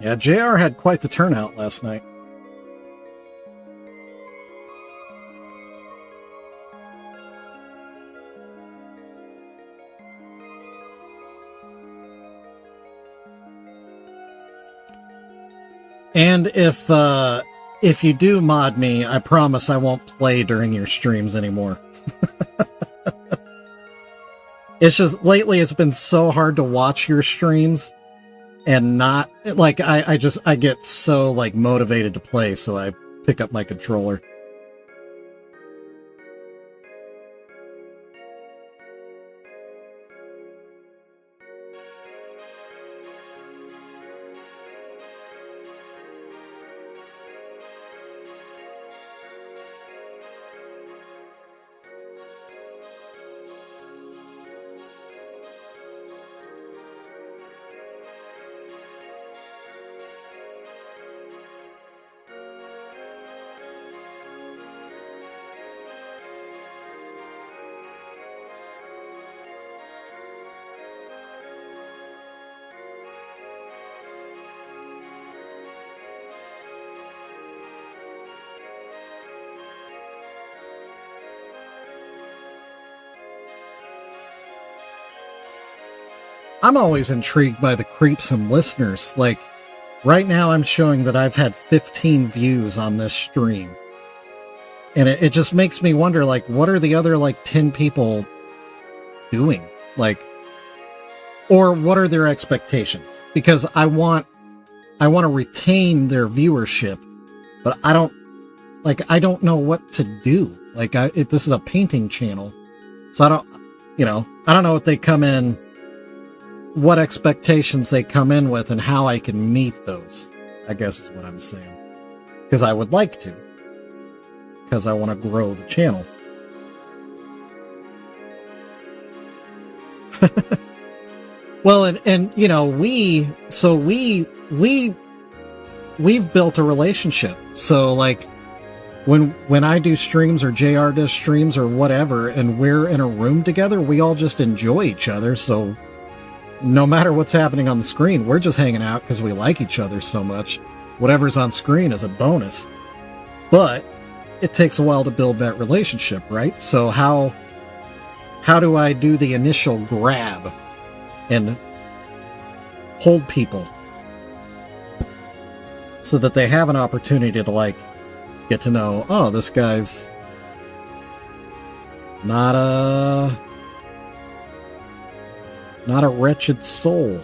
Yeah, JR had quite the turnout last night. And if you do mod me, I promise I won't play during your streams anymore. It's just, lately it's been so hard to watch your streams and not, like, I get so, like, motivated to play, so I pick up my controller. I'm always intrigued by the creepsome listeners. Like, right now I'm showing that I've had 15 views on this stream. And it just makes me wonder, like, what are the other, like, 10 people doing? Like, or what are their expectations? Because I want to retain their viewership, but I don't know what to do. Like, this is a painting channel. So I don't know if they come in what expectations they come in with and how I can meet those, I guess is what I'm saying. Because I would like to. Because I want to grow the channel. Well, and you know, we've built a relationship. So like when I do streams or JR does streams or whatever, and we're in a room together, we all just enjoy each other. So no matter what's happening on the screen, we're just hanging out because we like each other so much. Whatever's on screen is a bonus. But it takes a while to build that relationship, right? So how do I do the initial grab and hold people so that they have an opportunity to, like, get to know, oh, this guy's not a wretched soul.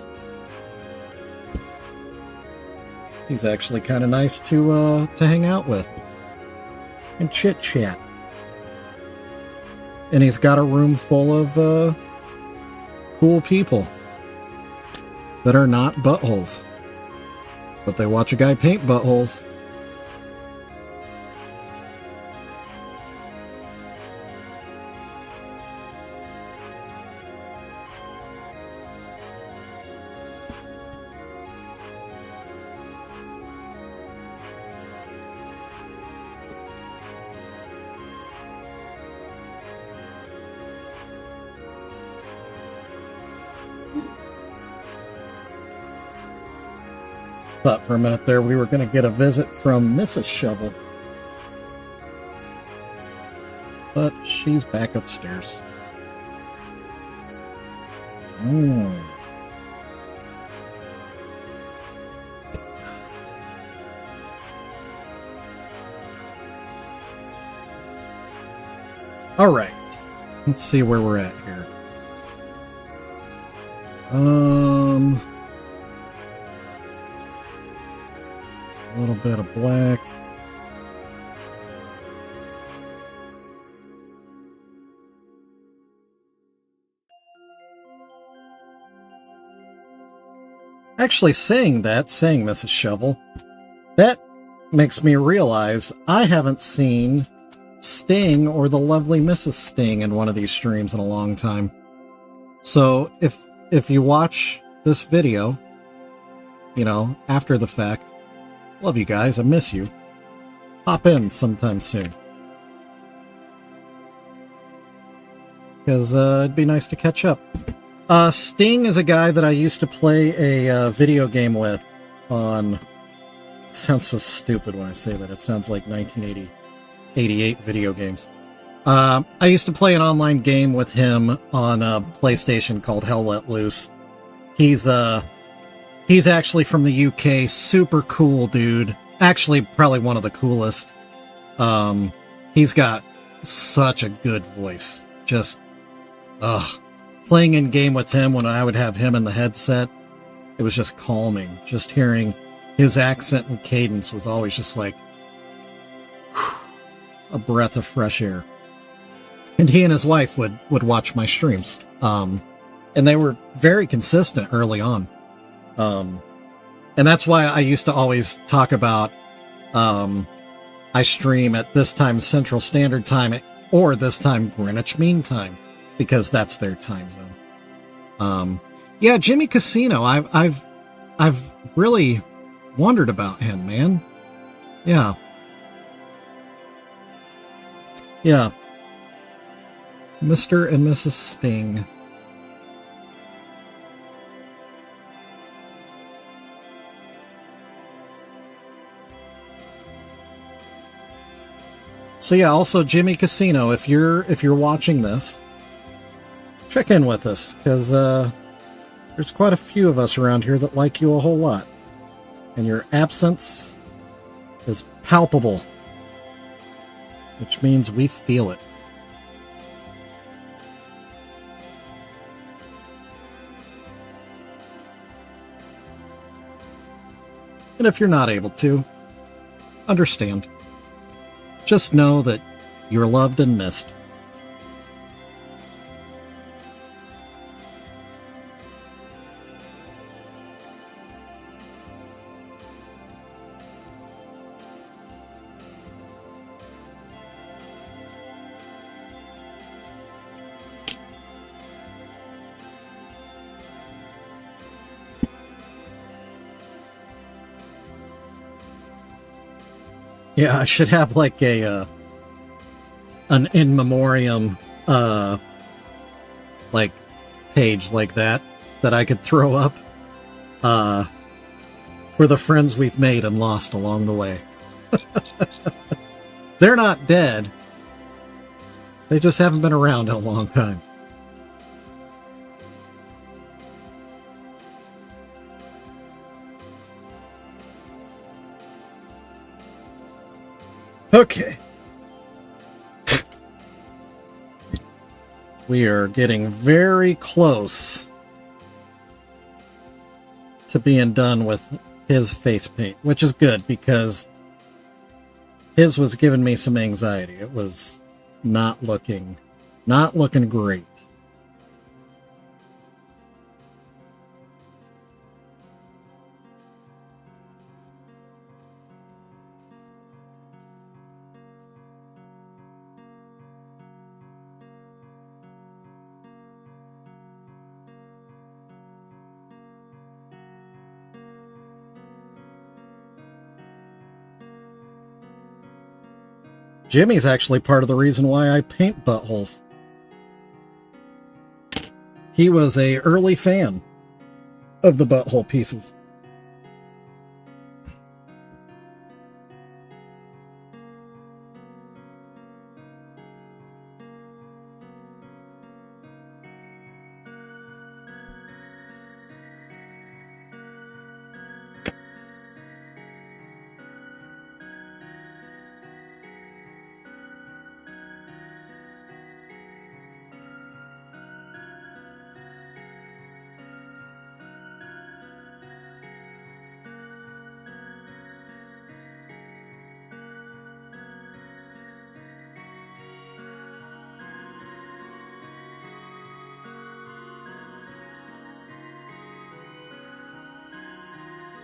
He's actually kind of nice to hang out with and chit chat. And he's got a room full of cool people that are not buttholes, but they watch a guy paint buttholes. Thought for a minute there we were going to get a visit from Mrs. Shovel. But she's back upstairs. All right. Let's see where we're at here. A little bit of black. Actually, saying Mrs. Shovel, that makes me realize I haven't seen Sting or the lovely Mrs. Sting in one of these streams in a long time. So if you watch this video, you know, after the fact, love you guys, I miss you. Pop in sometime soon. Because it'd be nice to catch up. Sting is a guy that I used to play a video game with on... It sounds so stupid when I say that. It sounds like 1988 video games. I used to play an online game with him on a PlayStation called Hell Let Loose. He's actually from the UK, super cool dude. Actually, probably one of the coolest. He's got such a good voice. Just, playing in game with him when I would have him in the headset, it was just calming. Just hearing his accent and cadence was always just like a breath of fresh air. And he and his wife would watch my streams. And they were very consistent early on. And that's why I used to always talk about, I stream at this time Central Standard Time or this time Greenwich Mean Time, because that's their time zone. Yeah, Jimmy Casino, I've really wondered about him, man. Yeah. Yeah. Mr. and Mrs. Sting. So yeah, also Jimmy Casino, if you're watching this, check in with us, because there's quite a few of us around here that like you a whole lot. And your absence is palpable, which means we feel it. And if you're not able to, understand. Just know that you're loved and missed. Yeah, I should have like a an in memoriam like page like that I could throw up for the friends we've made and lost along the way. They're not dead. They just haven't been around in a long time. Okay. We are getting very close to being done with his face paint, which is good because his was giving me some anxiety. It was not looking great. Jimmy's actually part of the reason why I paint buttholes. He was an early fan of the butthole pieces.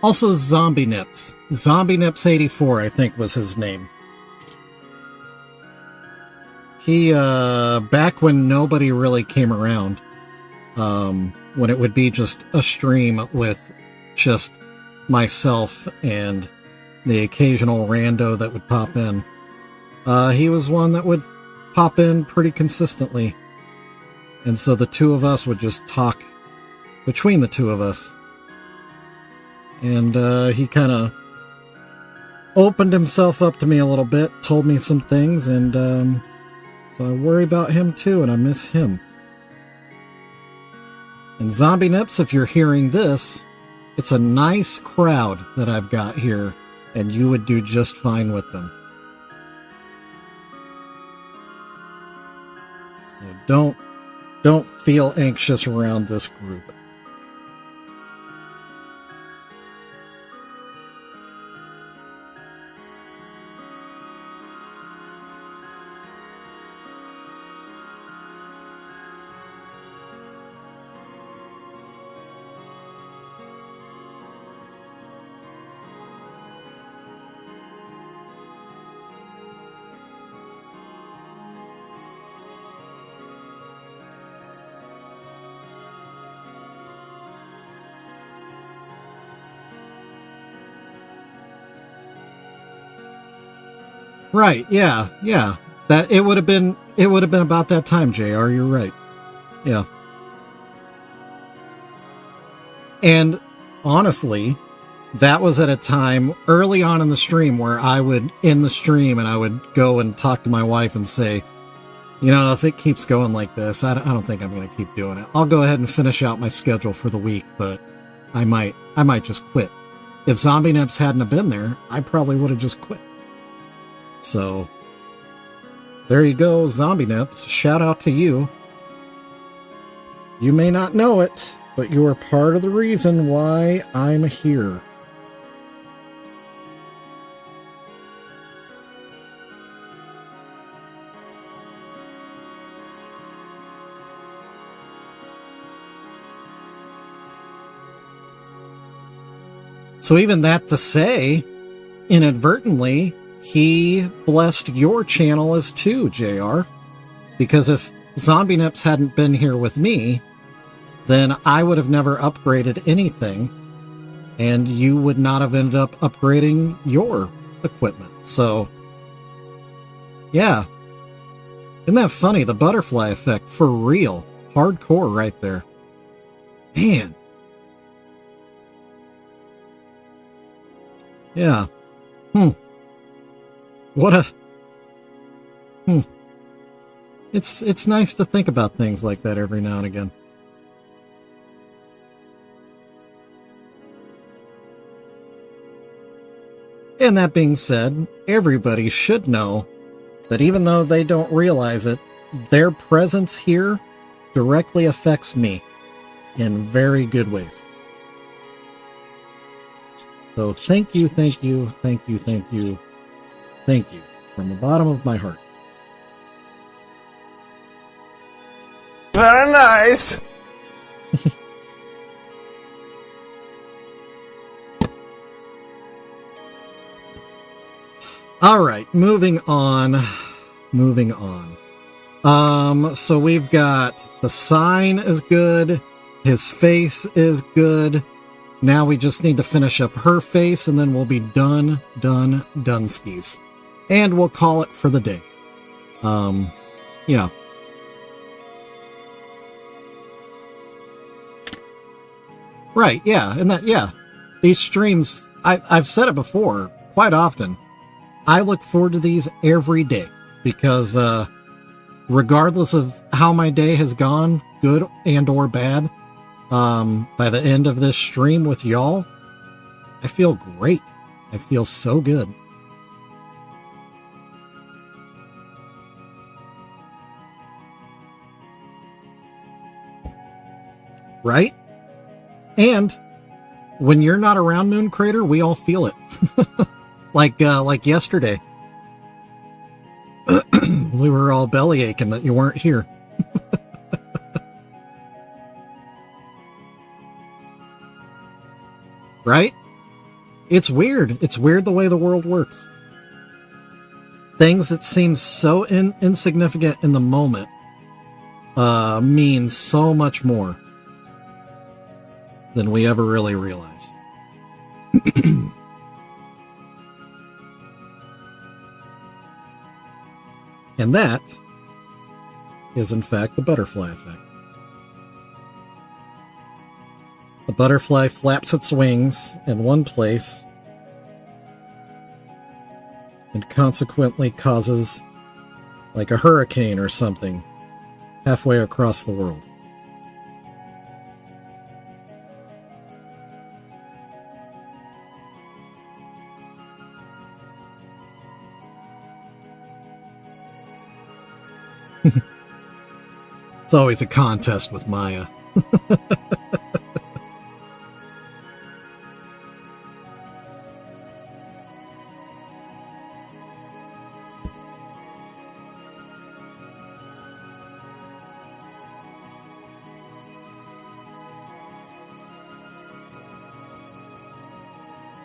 Also, Zombie Nips. Zombie Nips 84, I think, was his name. He, back when nobody really came around, when it would be just a stream with just myself and the occasional rando that would pop in, he was one that would pop in pretty consistently. And so the two of us would just talk between the two of us. And he kind of opened himself up to me a little bit, told me some things, and so I worry about him too, and I miss him. And Zombie Nips, if you're hearing this, it's a nice crowd that I've got here, and you would do just fine with them. So don't feel anxious around this group. Right, yeah. That it would have been about that time, JR, you're right. Yeah. And honestly, that was at a time early on in the stream where I would end the stream and I would go and talk to my wife and say, you know, if it keeps going like this, I don't think I'm going to keep doing it. I'll go ahead and finish out my schedule for the week, but I might just quit. If Zombie Nips hadn't have been there, I probably would have just quit. So, there you go, Zombie Nips. Shout out to you. You may not know it, but you are part of the reason why I'm here. So even that to say, inadvertently, he blessed your channel as too, JR. Because if Zombie Nips hadn't been here with me, then I would have never upgraded anything, and you would not have ended up upgrading your equipment. So, yeah. Isn't that funny? The butterfly effect, for real. Hardcore right there. Man. Yeah. What a... It's nice to think about things like that every now and again. And that being said, everybody should know that even though they don't realize it, their presence here directly affects me in very good ways. So thank you, thank you, thank you, thank you, thank you from the bottom of my heart. Very nice. All right, moving on. So we've got the sign is good. His face is good. Now we just need to finish up her face and then we'll be done skis. And we'll call it for the day. Yeah. Right, yeah, and that, yeah. These streams, I've said it before, quite often. I look forward to these every day because regardless of how my day has gone, good and or bad, by the end of this stream with y'all, I feel great. I feel so good. Right? And when you're not around Moon Crater, we all feel it. Like yesterday. We were all belly aching that you weren't here. Right? It's weird. It's weird the way the world works. Things that seem so insignificant in the moment mean so much more than we ever really realize. And that is, in fact, the butterfly effect. The butterfly flaps its wings in one place and consequently causes like a hurricane or something halfway across the world. It's always a contest with Maya.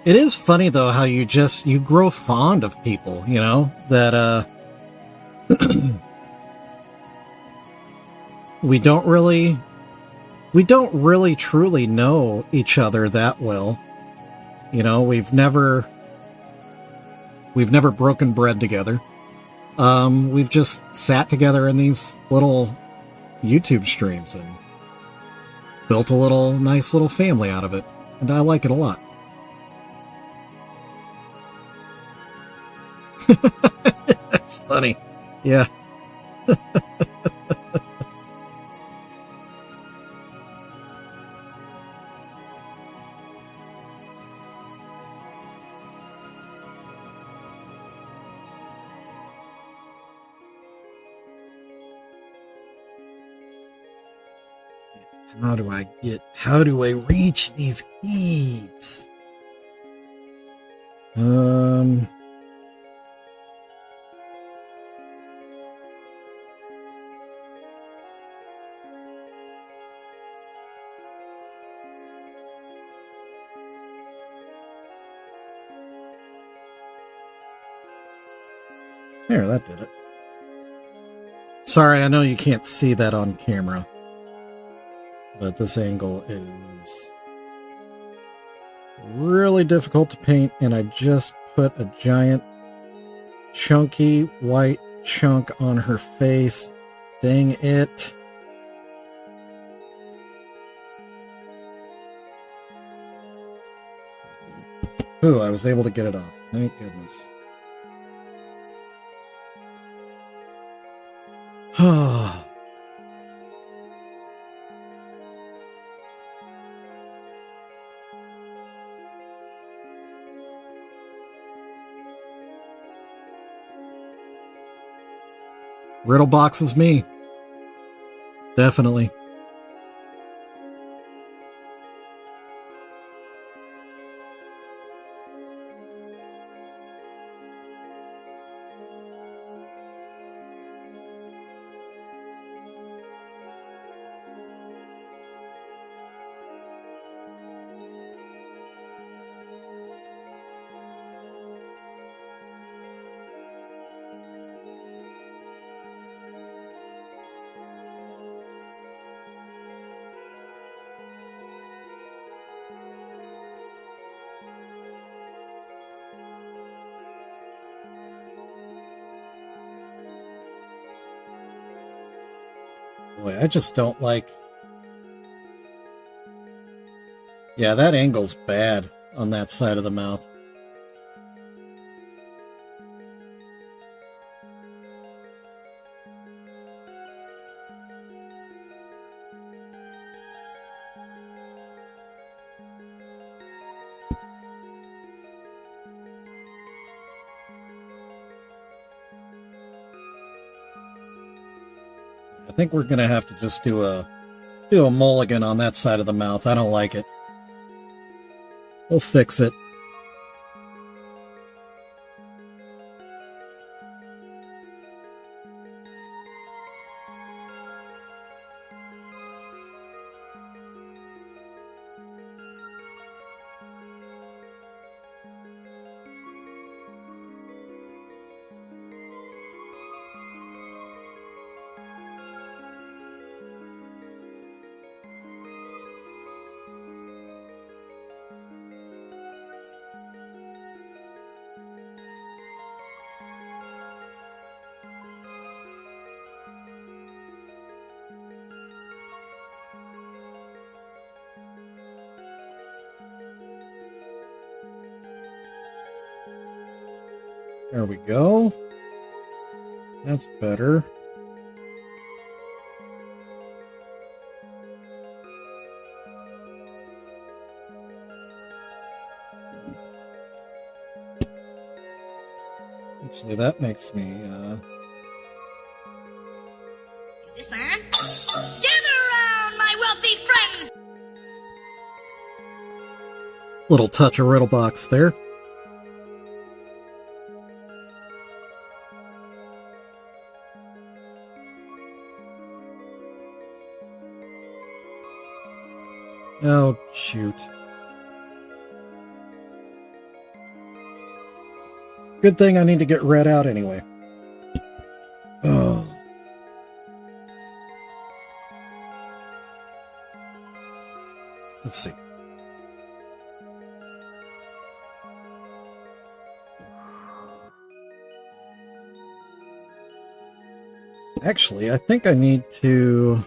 It is funny though how you grow fond of people, you know, that we don't really truly know each other that well. You know, we've never broken bread together. We've just sat together in these little YouTube streams and built a nice little family out of it. And I like it a lot. That's funny. Yeah. How do I reach these keys? There, that did it. Sorry, I know you can't see that on camera, but this angle is really difficult to paint, and I just put a giant chunky white chunk on her face. Dang it. Ooh, I was able to get it off. Thank goodness. Riddle box is me. Definitely. Boy, I just don't like... Yeah, that angle's bad on that side of the mouth. I think we're gonna have to just do a mulligan on that side of the mouth. I don't like it. We'll fix it. There we go. That's better. Actually, that makes me, Is this on? Gather around, my wealthy friends! Little touch of riddle box there. Oh, shoot. Good thing I need to get red out anyway. Oh. Let's see. Actually, I think I need to...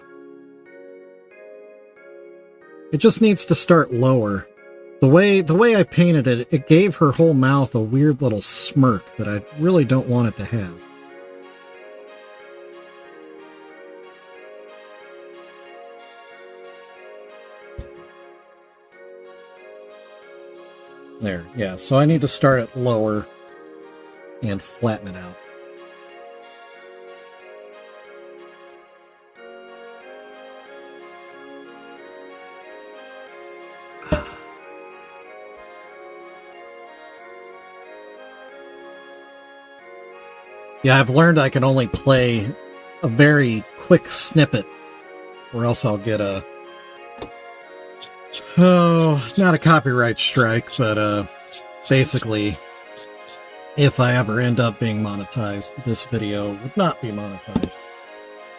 It just needs to start lower. The way I painted it, it gave her whole mouth a weird little smirk that I really don't want it to have. There, yeah, so I need to start it lower and flatten it out. Yeah, I've learned I can only play a very quick snippet, or else I'll get a... Oh, not a copyright strike, but basically, if I ever end up being monetized, this video would not be monetized.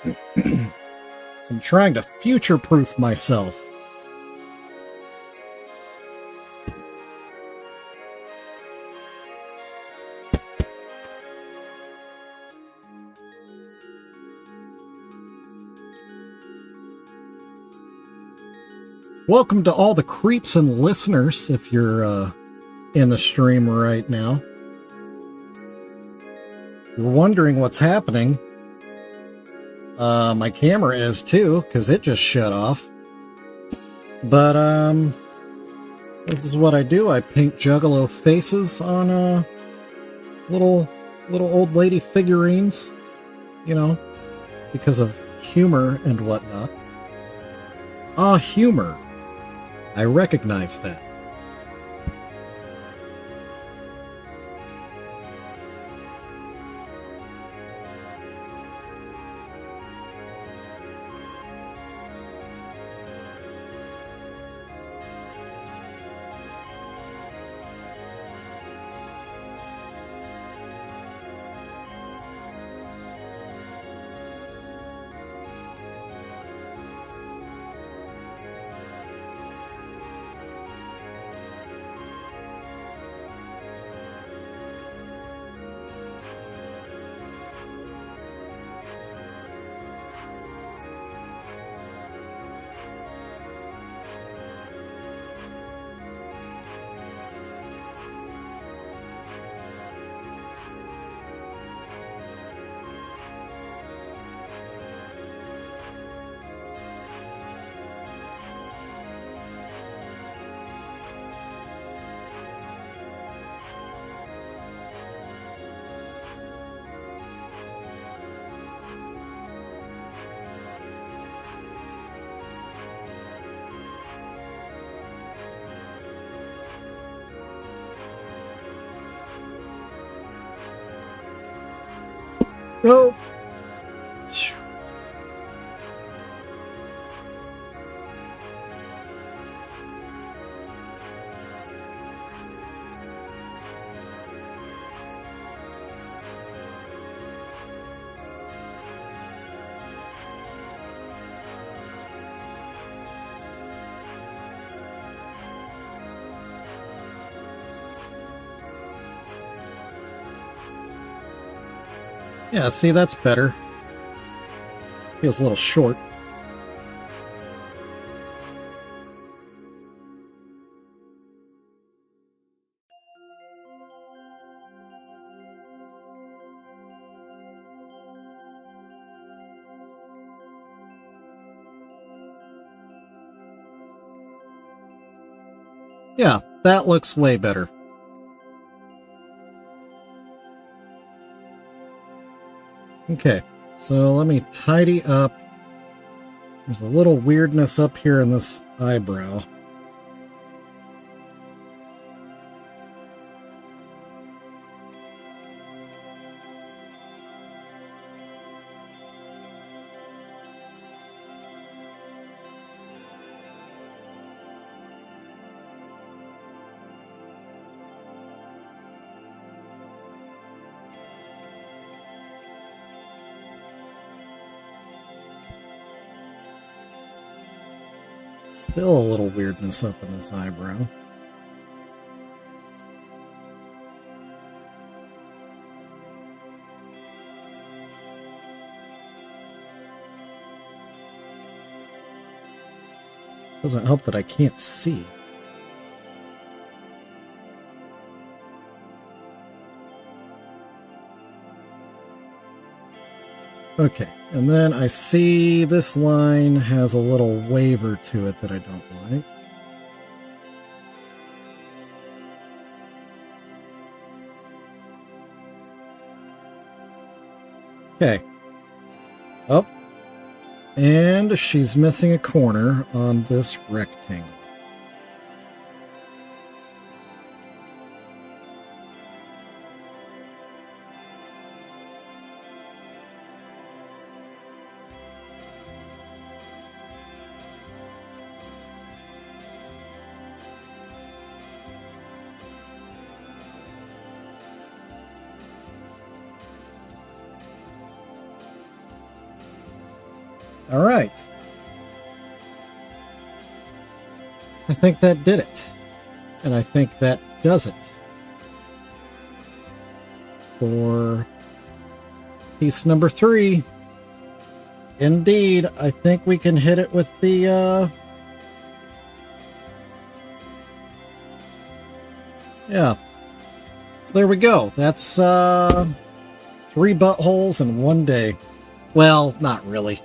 So I'm trying to future-proof myself. Welcome to all the creeps and listeners if you're in the stream right now. You're wondering what's happening. My camera is too, because it just shut off. But, this is what I do. I paint Juggalo faces on, little old lady figurines, you know, because of humor and whatnot. Ah, humor. I recognize that. Oh. Yeah, see, that's better. Feels a little short. Yeah, that looks way better. Okay, so let me tidy up. There's a little weirdness up here in this eyebrow. Still a little weirdness up in this eyebrow. Doesn't help that I can't see. Okay, and then I see this line has a little waver to it that I don't like. Okay. Up. And she's missing a corner on this rectangle. All right. I think that did it. And I think that does it. For piece number 3. Indeed, I think we can hit it with the yeah. So there we go. That's 3 buttholes in one day. Well, not really.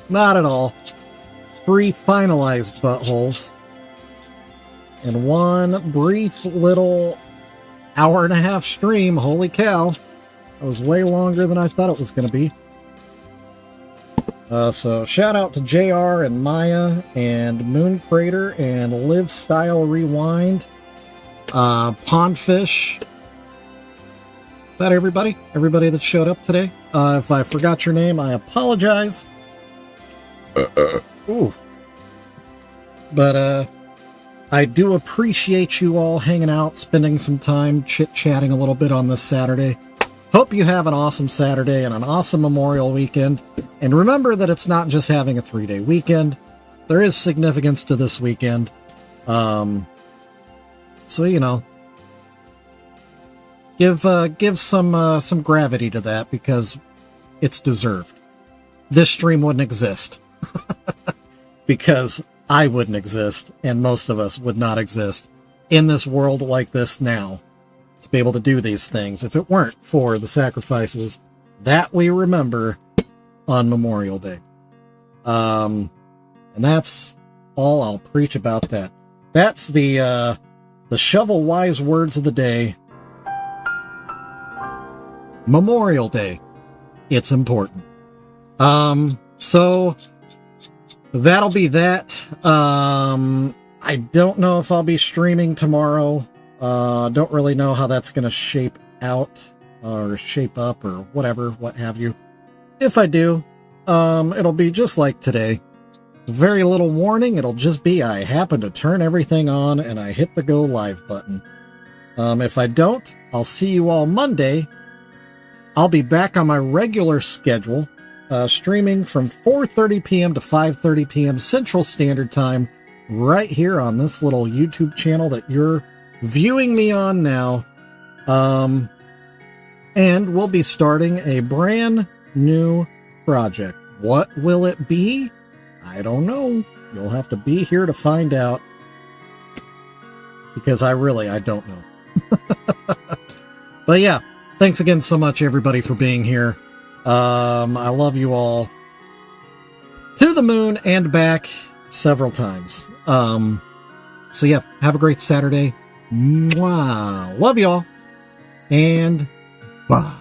Not at all. 3 finalized buttholes. And 1 brief little hour-and-a-half stream. Holy cow. That was way longer than I thought it was going to be. So shout out to JR and Maya and Moon Crater and Live Style Rewind. Pondfish. Is that everybody? Everybody that showed up today? If I forgot your name, I apologize. Ooh. But, I do appreciate you all hanging out, spending some time chit-chatting a little bit on this Saturday. Hope you have an awesome Saturday and an awesome Memorial weekend. And remember that it's not just having a 3-day weekend. There is significance to this weekend. So, you know, give some gravity to that because it's deserved. This stream wouldn't exist because I wouldn't exist, and most of us would not exist in this world like this now to be able to do these things if it weren't for the sacrifices that we remember on Memorial Day. And that's all I'll preach about that. That's the shovel wise words of the day. Memorial Day. It's important. So that'll be that. I don't know if I'll be streaming tomorrow. Don't really know how that's going to shape out or shape up or whatever, what have you. If I do, it'll be just like today. Very little warning. It'll just be I happen to turn everything on and I hit the go live button. If I don't, I'll see you all Monday. I'll be back on my regular schedule. Streaming from 4:30 p.m. to 5:30 p.m. Central Standard Time right here on this little YouTube channel that you're viewing me on now. And we'll be starting a brand new project. What will it be? I don't know. You'll have to be here to find out because I don't know. But yeah, thanks again so much everybody for being here. I love you all to the moon and back several times. So yeah, have a great Saturday. Mwah. Love you all. And bye.